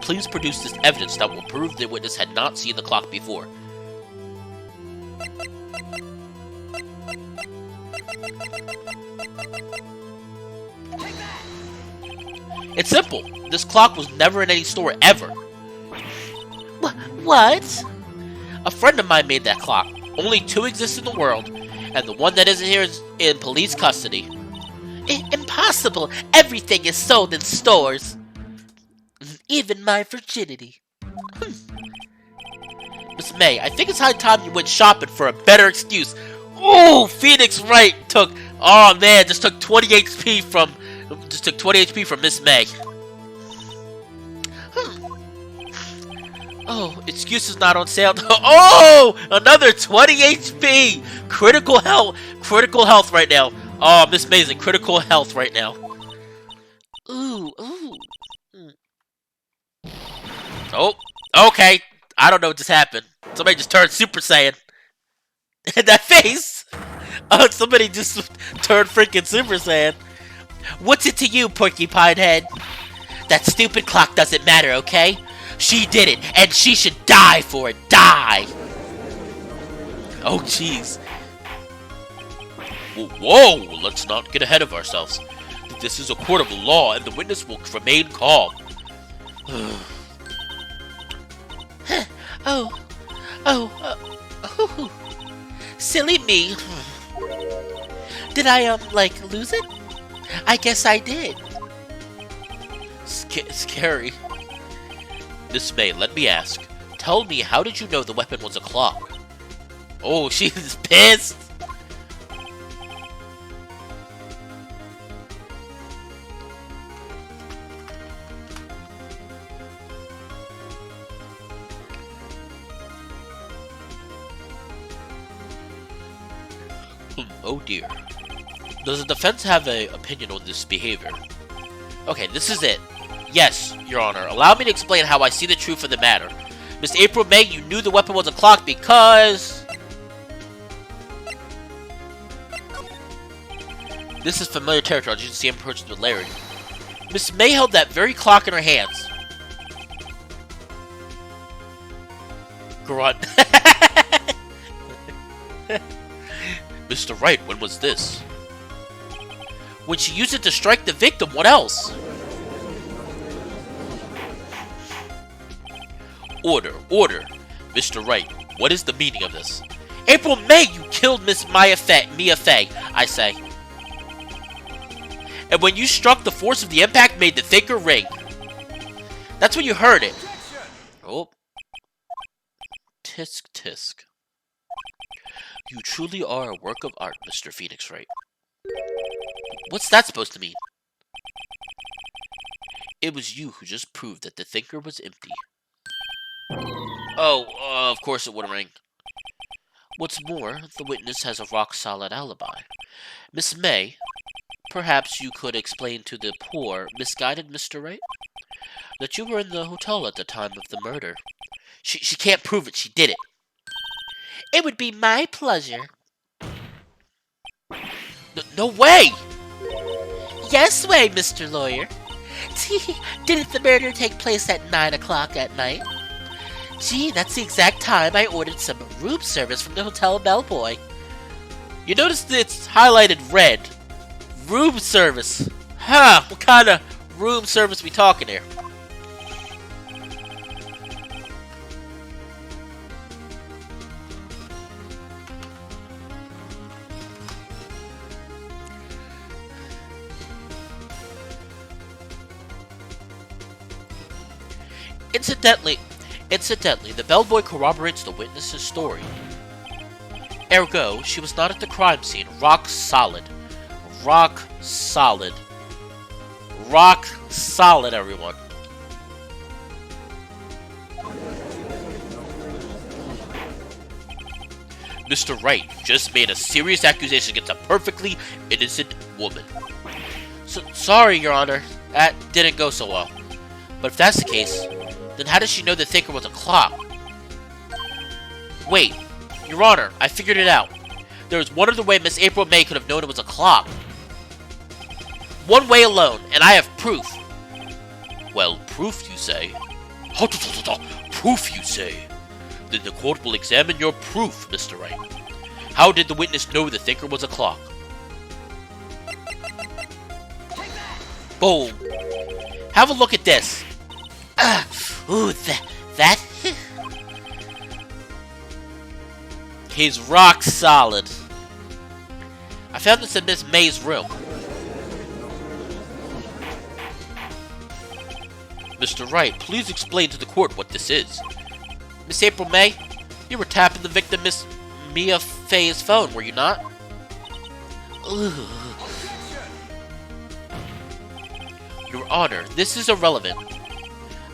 Please produce this evidence that will prove the witness had not seen the clock before. It's simple. This clock was never in any store ever. What? A friend of mine made that clock. Only 2 exist in the world, and the one that isn't here is in police custody. Impossible! Everything is sold in stores. Even my virginity. Miss May, I think it's high time you went shopping for a better excuse. Ooh, Phoenix Wright took 20 HP from Miss May. Oh, excuse is not on sale. Oh, another 20 HP. Critical health right now. Oh, Miss May's in critical health right now. Ooh. Oh, okay. I don't know what just happened. Somebody just turned Super Saiyan. That face! Oh, somebody just turned freaking Super Saiyan. What's it to you, Porcupine Head? That stupid clock doesn't matter, okay? She did it, and she should die for it. Die! Oh, jeez. Whoa! Let's not get ahead of ourselves. This is a court of law, and the witness will remain calm. Oh. Silly me. Did I, lose it? I guess I did. Scary. Miss May, let me ask. Tell me, how did you know the weapon was a clock? Oh, she's pissed! Oh dear. Does the defense have an opinion on this behavior? Okay, this is it. Yes, Your Honor. Allow me to explain how I see the truth of the matter. Miss April May, you knew the weapon was a clock because... This is familiar territory, as you can see in person with Larry. Miss May held that very clock in her hands. Grunt. Mr. Wright, when was this? When she used it to strike the victim, what else? Order. Mr. Wright, what is the meaning of this? April May, you killed Miss Mia Fey, I say. And when you struck, the force of the impact made the thinker ring. That's when you heard it. Oh. Tisk tisk. You truly are a work of art, Mr. Phoenix Wright. What's that supposed to mean? It was you who just proved that the thinker was empty. Oh, of course it would ring. What's more, the witness has a rock-solid alibi. Miss May, perhaps you could explain to the poor, misguided Mr. Wright that you were in the hotel at the time of the murder. She can't prove it. She did it. It would be my pleasure. No way! Yes way, Mr. Lawyer. Didn't the murder take place at 9 o'clock at night? Gee, that's the exact time I ordered some room service from the hotel bellboy. You notice that it's highlighted red. Room service. Huh, what kind of room service we talking here? Incidentally, the bellboy corroborates the witness's story. Ergo, she was not at the crime scene. Rock solid. Rock solid. Rock solid, everyone. Mr. Wright just made a serious accusation against a perfectly innocent woman. Sorry, Your Honor. That didn't go so well. But if that's the case, then how does she know the thinker was a clock? Wait, Your Honor, I figured it out. There was one other way Miss April May could have known it was a clock. One way alone, and I have proof. Well, proof, you say? Proof, you say? Then the court will examine your proof, Mr. Wright. How did the witness know the thinker was a clock? Boom. Have a look at this. Ooh, that? He's rock solid. I found this in Miss May's room. Mr. Wright, please explain to the court what this is. Miss April May, you were tapping the victim Miss Mia Fey's phone, were you not? Ooh. Your Honor, this is irrelevant.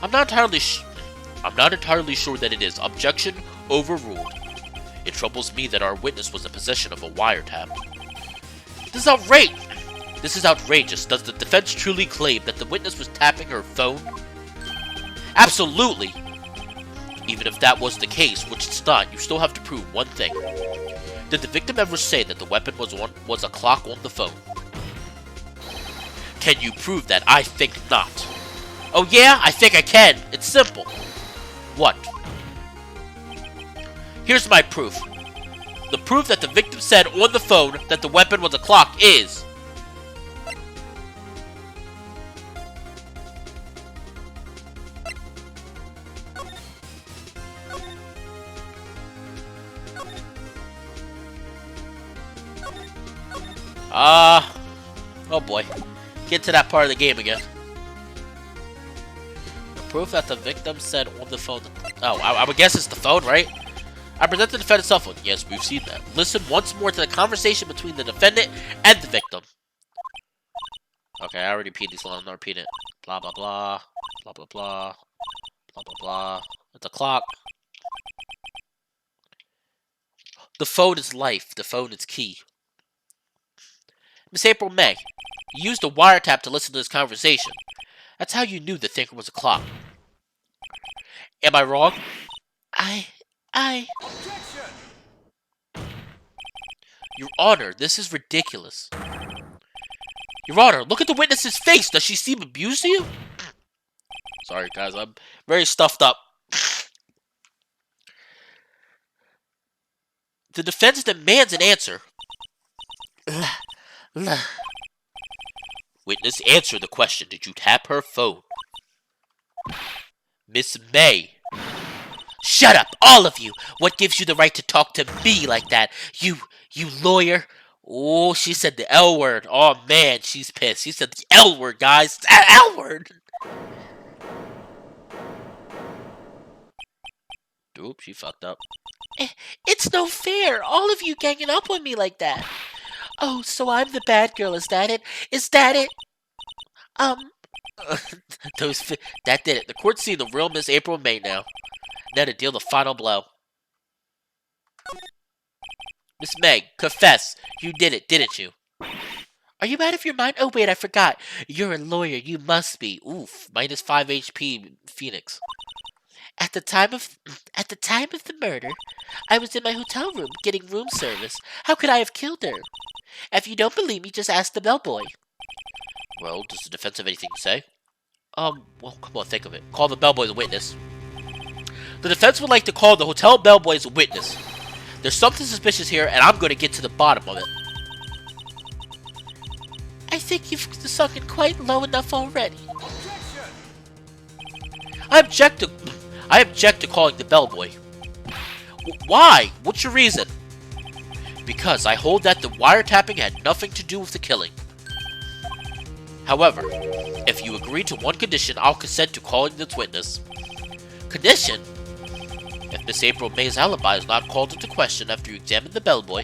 I'm not entirely sure that it is. Objection overruled. It troubles me that our witness was in possession of a wiretap. This is outrageous. Does the defense truly claim that the witness was tapping her phone? Absolutely. Even if that was the case, which it's not, you still have to prove one thing. Did the victim ever say that the weapon was a clock on the phone? Can you prove that? I think not. Oh yeah? I think I can. It's simple. What? Here's my proof. The proof that the victim said on the phone that the weapon was a clock is... oh boy. Get to that part of the game again. The proof that the victim said on the phone... Oh, I would guess it's the phone, right? I present the defendant's cell phone. Yes, we've seen that. Listen once more to the conversation between the defendant and the victim. Okay, I already repeated these lines. I'll repeat it. Blah, blah, blah. Blah, blah, blah. Blah, blah, blah. It's a clock. The phone is life. The phone is key. Miss April May, you used a wiretap to listen to this conversation. That's how you knew the thinker was a clock. Am I wrong? Objection! Your Honor, this is ridiculous. Your Honor, look at the witness's face. Does she seem abused to you? Sorry, guys. I'm very stuffed up. The defense demands an answer. Witness, answer the question. Did you tap her phone? Miss May. Shut up, all of you! What gives you the right to talk to me like that? You lawyer? Oh, she said the L word. Oh man, she's pissed. She said the L word, guys. L word! Oop, she fucked up. It's no fair. All of you ganging up on me like that. Oh, so I'm the bad girl. Is that it? Is that it? That did it. The court's seeing the real Miss April May now. Now to deal the final blow. Miss May, confess. You did it, didn't you? Are you out of your mind? Oh, wait, I forgot. You're a lawyer. You must be. Oof, minus 5 HP, Phoenix. At the time of the murder, I was in my hotel room getting room service. How could I have killed her? If you don't believe me, just ask the bellboy. Well, does the defense have anything to say? Well, come on, think of it. Call the bellboy as a witness. The defense would like to call the hotel bellboy as a witness. There's something suspicious here, and I'm going to get to the bottom of it. I think you've sunk in quite low enough already. I object to calling the bellboy. Why? What's your reason? Because I hold that the wiretapping had nothing to do with the killing. However, if you agree to one condition, I'll consent to calling this witness. Condition? If Miss April May's alibi is not called into question after you examine the bellboy,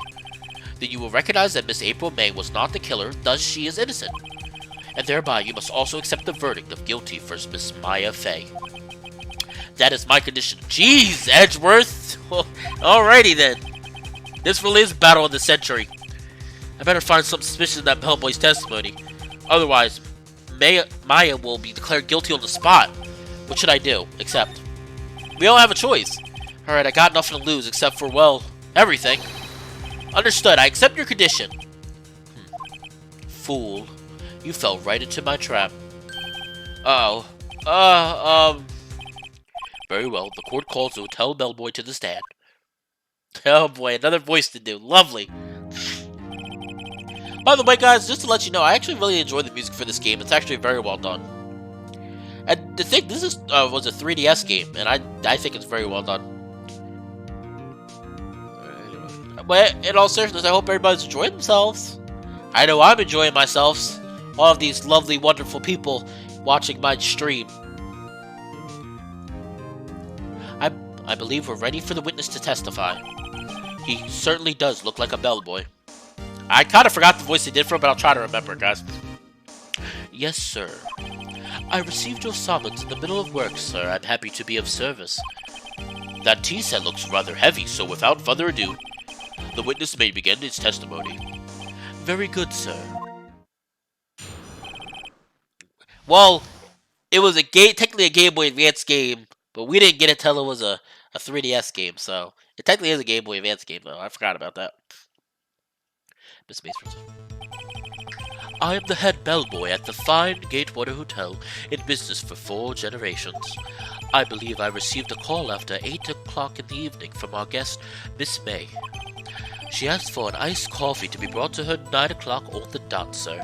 then you will recognize that Miss April May was not the killer, thus she is innocent. And thereby you must also accept the verdict of guilty for Miss Maya Fey. That is my condition. Jeez, Edgeworth! Alrighty then. This really is battle of the century. I better find some suspicion in that bellboy's testimony. Otherwise, Maya will be declared guilty on the spot. What should I do? Accept. We all have a choice. Alright, I got nothing to lose except for, well, everything. Understood. I accept your condition. Fool. You fell right into my trap. Uh-oh. Very well. The court calls the hotel bellboy to the stand. Oh boy, another voice to do. Lovely. By the way, guys, just to let you know, I actually really enjoy the music for this game. It's actually very well done. And to think this is was a 3DS game, and I think it's very well done. But in all seriousness, I hope everybody's enjoying themselves. I know I'm enjoying myself. All of these lovely, wonderful people watching my stream. I believe we're ready for the witness to testify. He certainly does look like a bellboy. I kind of forgot the voice he did for him, but I'll try to remember, guys. Yes, sir. I received your summons in the middle of work, sir. I'm happy to be of service. That tea set looks rather heavy, so without further ado, the witness may begin his testimony. Very good, sir. Well, it was technically a Game Boy Advance game, but we didn't get it till it was a 3DS game, so it technically is a Game Boy Advance game, though. I forgot about that. Miss Mason. I am the head bellboy at the fine Gatewater Hotel, in business for 4 generations. I believe I received a call after 8 o'clock in the evening from our guest, Miss May. She asked for an iced coffee to be brought to her 9 o'clock on the dot, sir.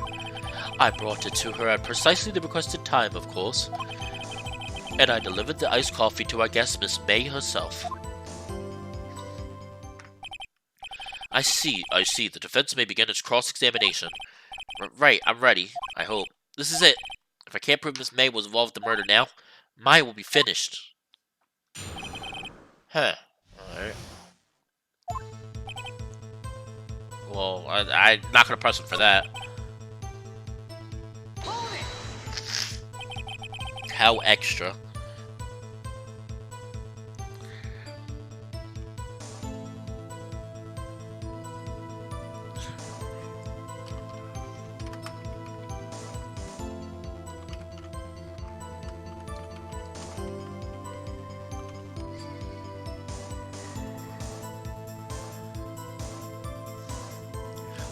I brought it to her at precisely the requested time, of course. And I delivered the iced coffee to our guest, Miss May herself. I see. The defense may begin its cross-examination. Right, I'm ready, I hope. This is it. If I can't prove Miss May was involved in the murder now, Maya will be finished. Huh. Alright. Well, I'm not gonna press him for that. How extra.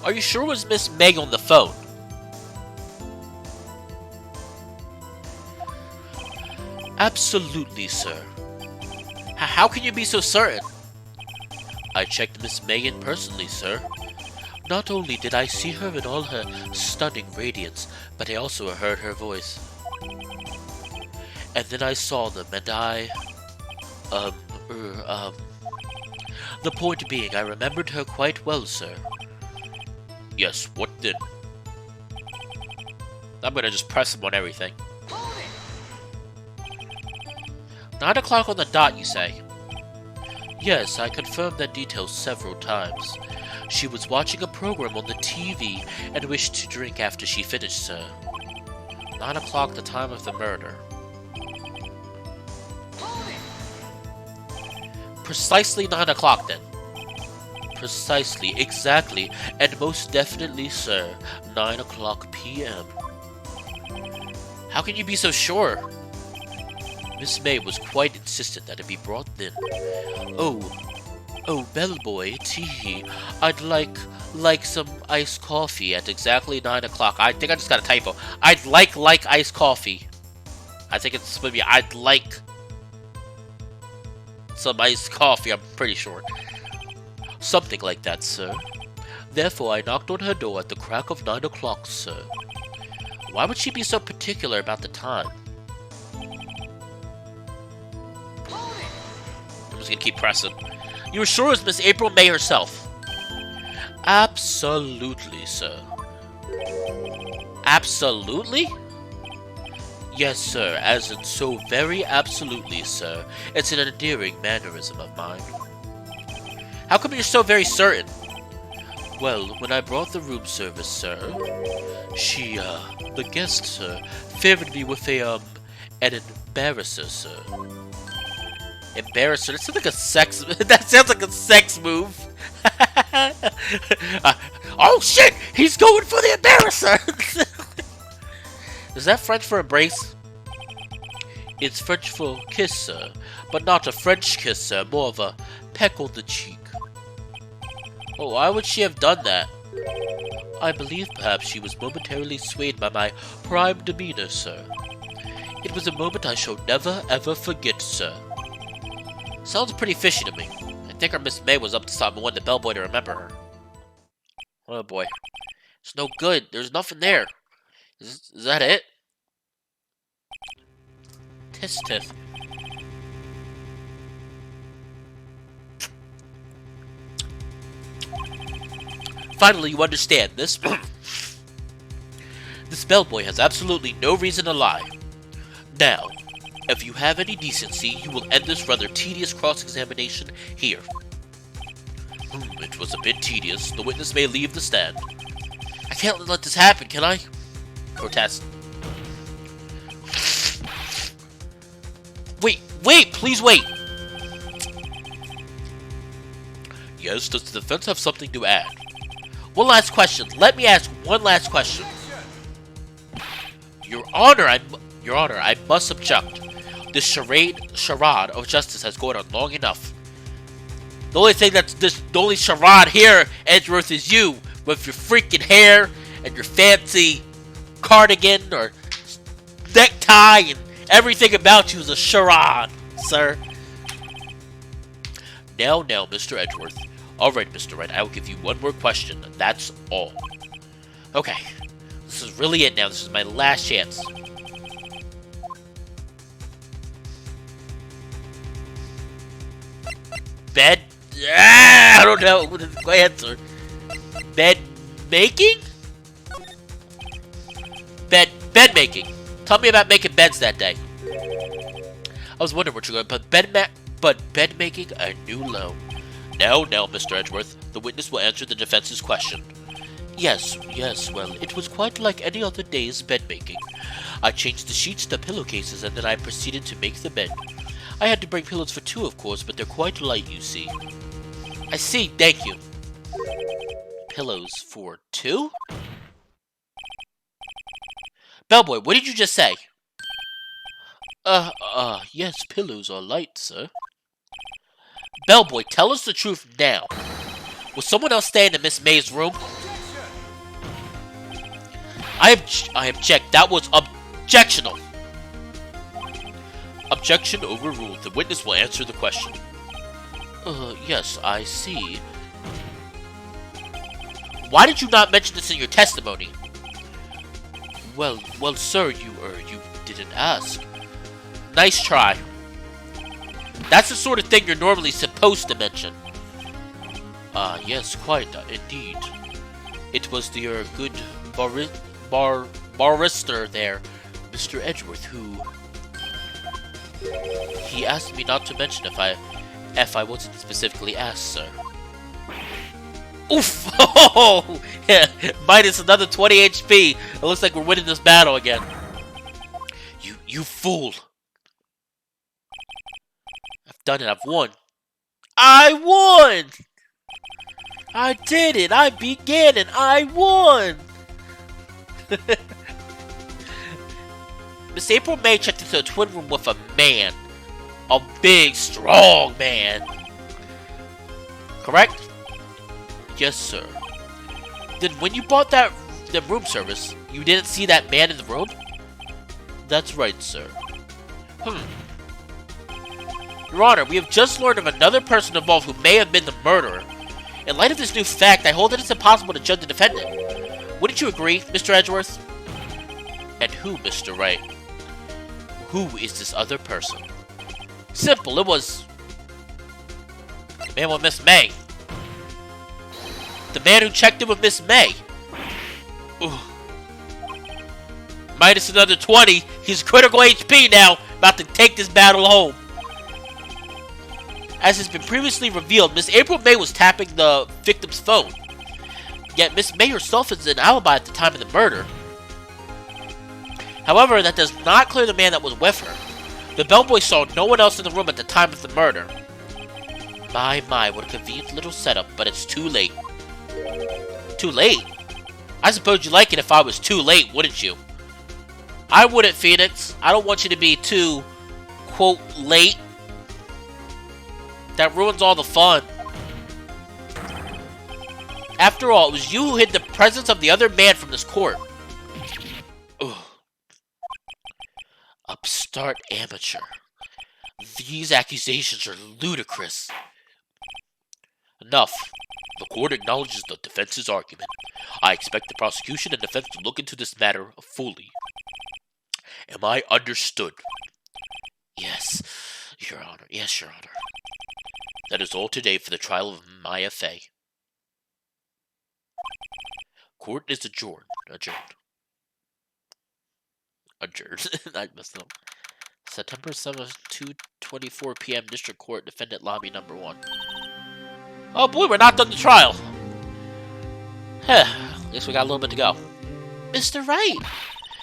Are you sure it was Miss May on the phone? Absolutely, sir. How can you be so certain? I checked Miss May in personally, sir. Not only did I see her in all her stunning radiance, but I also heard her voice. And then I saw them, and The point being, I remembered her quite well, sir. Yes, what then? I'm gonna just press him on everything. 9 o'clock on the dot, you say? Yes, I confirmed that detail several times. She was watching a program on the TV and wished to drink after she finished, sir. 9 o'clock, the time of the murder. Precisely 9 o'clock, then. Precisely, exactly, and most definitely, sir, 9 o'clock p.m. How can you be so sure? Miss May was quite insistent that it be brought then. Oh, bellboy, tee-hee, I'd like some iced coffee at exactly 9 o'clock. I think I just got a typo. I'd like iced coffee. I think it's supposed to be, I'd like some iced coffee, I'm pretty sure. Something like that, sir. Therefore, I knocked on her door at the crack of 9 o'clock, sir. Why would she be so particular about the time? I'm just gonna keep pressing. You were sure it was Miss April May herself? Absolutely, sir. Absolutely? Yes, sir, as in so very absolutely, sir. It's an endearing mannerism of mine. How come you're so very certain? Well, when I brought the room service, sir, the guest, sir, favored me with an embarrasser, sir. Embarrasser? That sounds like a sex, that sounds like a sex move. Oh shit! He's going for the embarrasser! Is that French for embrace? It's French for kiss, sir, but not a French kiss, sir, more of a peck on the cheek. Oh, why would she have done that? I believe perhaps she was momentarily swayed by my prime demeanor, sir. It was a moment I shall never ever forget, sir. Sounds pretty fishy to me. I think our Miss May was up to something and wanted the bellboy to remember her. Oh boy. It's no good. There's nothing there. Is that it? Tisk tisk. Finally, you understand this. This bellboy has absolutely no reason to lie. Now, if you have any decency, you will end this rather tedious cross-examination here. It was a bit tedious. The witness may leave the stand. I can't let this happen, can I? Protest. Wait, please wait! Yes, does the defense have something to add? One last question. Let me ask one last question. Your Honor, I must object. This charade of justice has gone on long enough. The only charade here, Edgeworth, is you with your freaking hair and your fancy cardigan or necktie, and everything about you is a charade, sir. Now, Mr. Edgeworth, Alright, Mr. Wright, I will give you one more question. That's all. Okay. This is really it now. This is my last chance. Bed? I don't know. Go ahead, sir. Bed making? Bed making. Tell me about making beds that day. I was wondering what you're going, but bed making a new low. Now, Mr. Edgeworth, the witness will answer the defense's question. Yes, well, it was quite like any other day's bed making. I changed the sheets to pillowcases and then I proceeded to make the bed. I had to bring pillows for 2, of course, but they're quite light, you see. I see, thank you. Pillows for 2? Bellboy, what did you just say? Yes, pillows are light, sir. Bellboy, tell us the truth now. Was someone else staying in Miss May's room? I object. That was objectional. Objection overruled. The witness will answer the question. Yes, I see. Why did you not mention this in your testimony? Well, sir, you didn't ask. Nice try. That's the sort of thing you're normally supposed to mention. Yes, quite, indeed. It was the, good barrister there, Mr. Edgeworth, who... He asked me not to mention if I wasn't specifically asked, sir. Oof! Oh! Yeah, minus another 20 HP. It looks like we're winning this battle again. You fool! I've done it. I've won. I won! I did it! I began and I won! Miss April May checked into a twin room with a man. A big, strong man. Correct? Yes, sir. Then when you bought the room service, you didn't see that man in the room? That's right, sir. Your Honor, we have just learned of another person involved who may have been the murderer. In light of this new fact, I hold that it's impossible to judge the defendant. Wouldn't you agree, Mr. Edgeworth? And who, Mr. Wright? Who is this other person? Simple, it was... the man with Miss May. The man who checked in with Miss May. Ooh. Minus another 20. He's critical HP now. About to take this battle home. As has been previously revealed, Miss April May was tapping the victim's phone. Yet Miss May herself is an alibi at the time of the murder. However, that does not clear the man that was with her. The bellboy saw no one else in the room at the time of the murder. My, what a convenient little setup, but it's too late. Too late? I suppose you'd like it if I was too late, wouldn't you? I wouldn't, Phoenix. I don't want you to be too, quote, late. That ruins all the fun. After all, it was you who hid the presence of the other man from this court. Ugh. Upstart amateur. These accusations are ludicrous. Enough. The court acknowledges the defense's argument. I expect the prosecution and defense to look into this matter fully. Am I understood? Yes, Your Honor. Yes, Your Honor. That is all today for the trial of Maya Fey. Court is adjourned. Adjourned. I messed up. September 7th, 2:24 p.m. District Court, Defendant Lobby Number 1. Oh boy, we're not done the trial. Guess we got a little bit to go. Mr. Wright,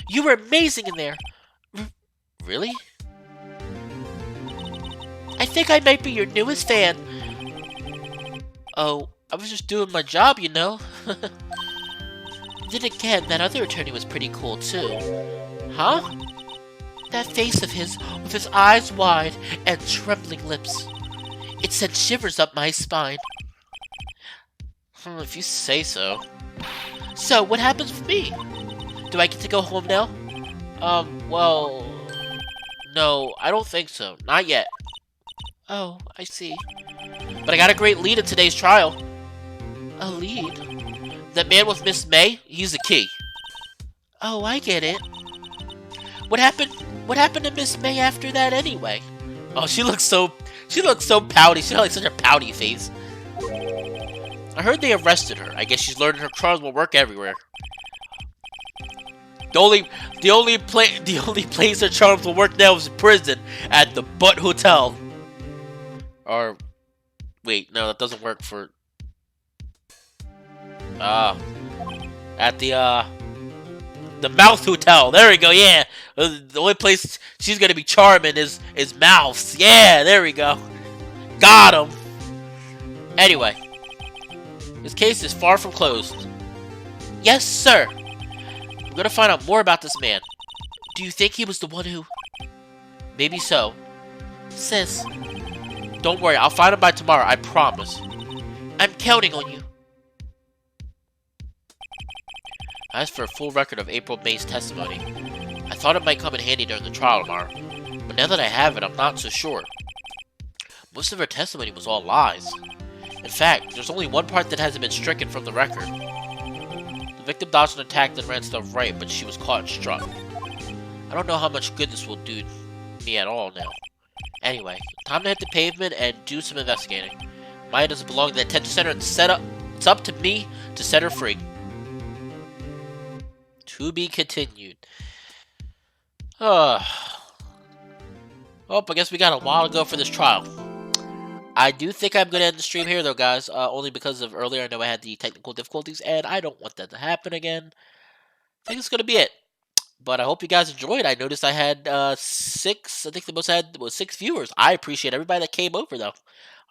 you were amazing in there. Really? I think I might be your newest fan. Oh, I was just doing my job, you know. Then again, that other attorney was pretty cool too. Huh? That face of his, with his eyes wide and trembling lips. It sent shivers up my spine. If you say so. So, what happens with me? Do I get to go home now? Well... No, I don't think so. Not yet. Oh, I see. But I got a great lead in today's trial. A lead? That man with Miss May, he's the key. Oh, I get it. What happened? What happened to Miss May after that anyway? Oh, she looks so pouty. She has like such a pouty face. I heard they arrested her. I guess she's learning her charms will work everywhere. The only place her charms will work now is in prison at the Butt Hotel. Or wait, no, that doesn't work for at the Mouth Hotel. There we go. Yeah, the only place she's gonna be charming is mouths. Yeah, there we go. Got him. Anyway, this case is far from closed. Yes, sir. I'm gonna find out more about this man. Do you think he was the one who... Maybe so. Sis, Don't worry, I'll find him by tomorrow. I promise. I'm counting on you. I asked for a full record of April May's testimony. I thought it might come in handy during the trial tomorrow, but now that I have it, I'm not so sure. Most of her testimony was all lies. In fact, there's only one part that hasn't been stricken from the record. The victim dodged an attack and ran to the right, but she was caught and struck. I don't know how much good this will do me at all now. Anyway, time to hit the pavement and do some investigating. Maya doesn't belong in the detention center and it's up to me to set her free. To be continued. Oh, I guess we got a while to go for this trial. I do think I'm going to end the stream here, though, guys. Only because of earlier, I know I had the technical difficulties, and I don't want that to happen again. I think it's going to be it. But I hope you guys enjoyed. I noticed I had 6. I think the most I had was 6 viewers. I appreciate everybody that came over, though.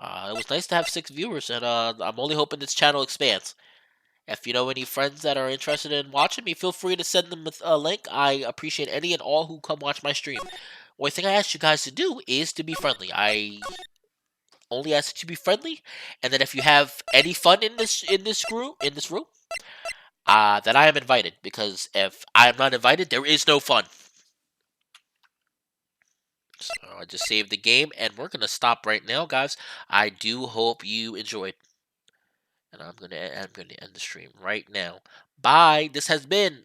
It was nice to have 6 viewers, and I'm only hoping this channel expands. If you know any friends that are interested in watching me, feel free to send them a link. I appreciate any and all who come watch my stream. One thing I ask you guys to do is to be friendly. I only ask that you be friendly, and that if you have any fun in this room, that I am invited. Because if I am not invited, there is no fun. So I just saved the game, and we're gonna stop right now, guys. I do hope you enjoyed. And I'm gonna end the stream right now. Bye. This has been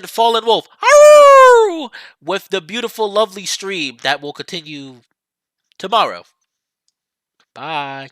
Fallen Wolf. Arrgh! With the beautiful, lovely stream that will continue tomorrow. Bye.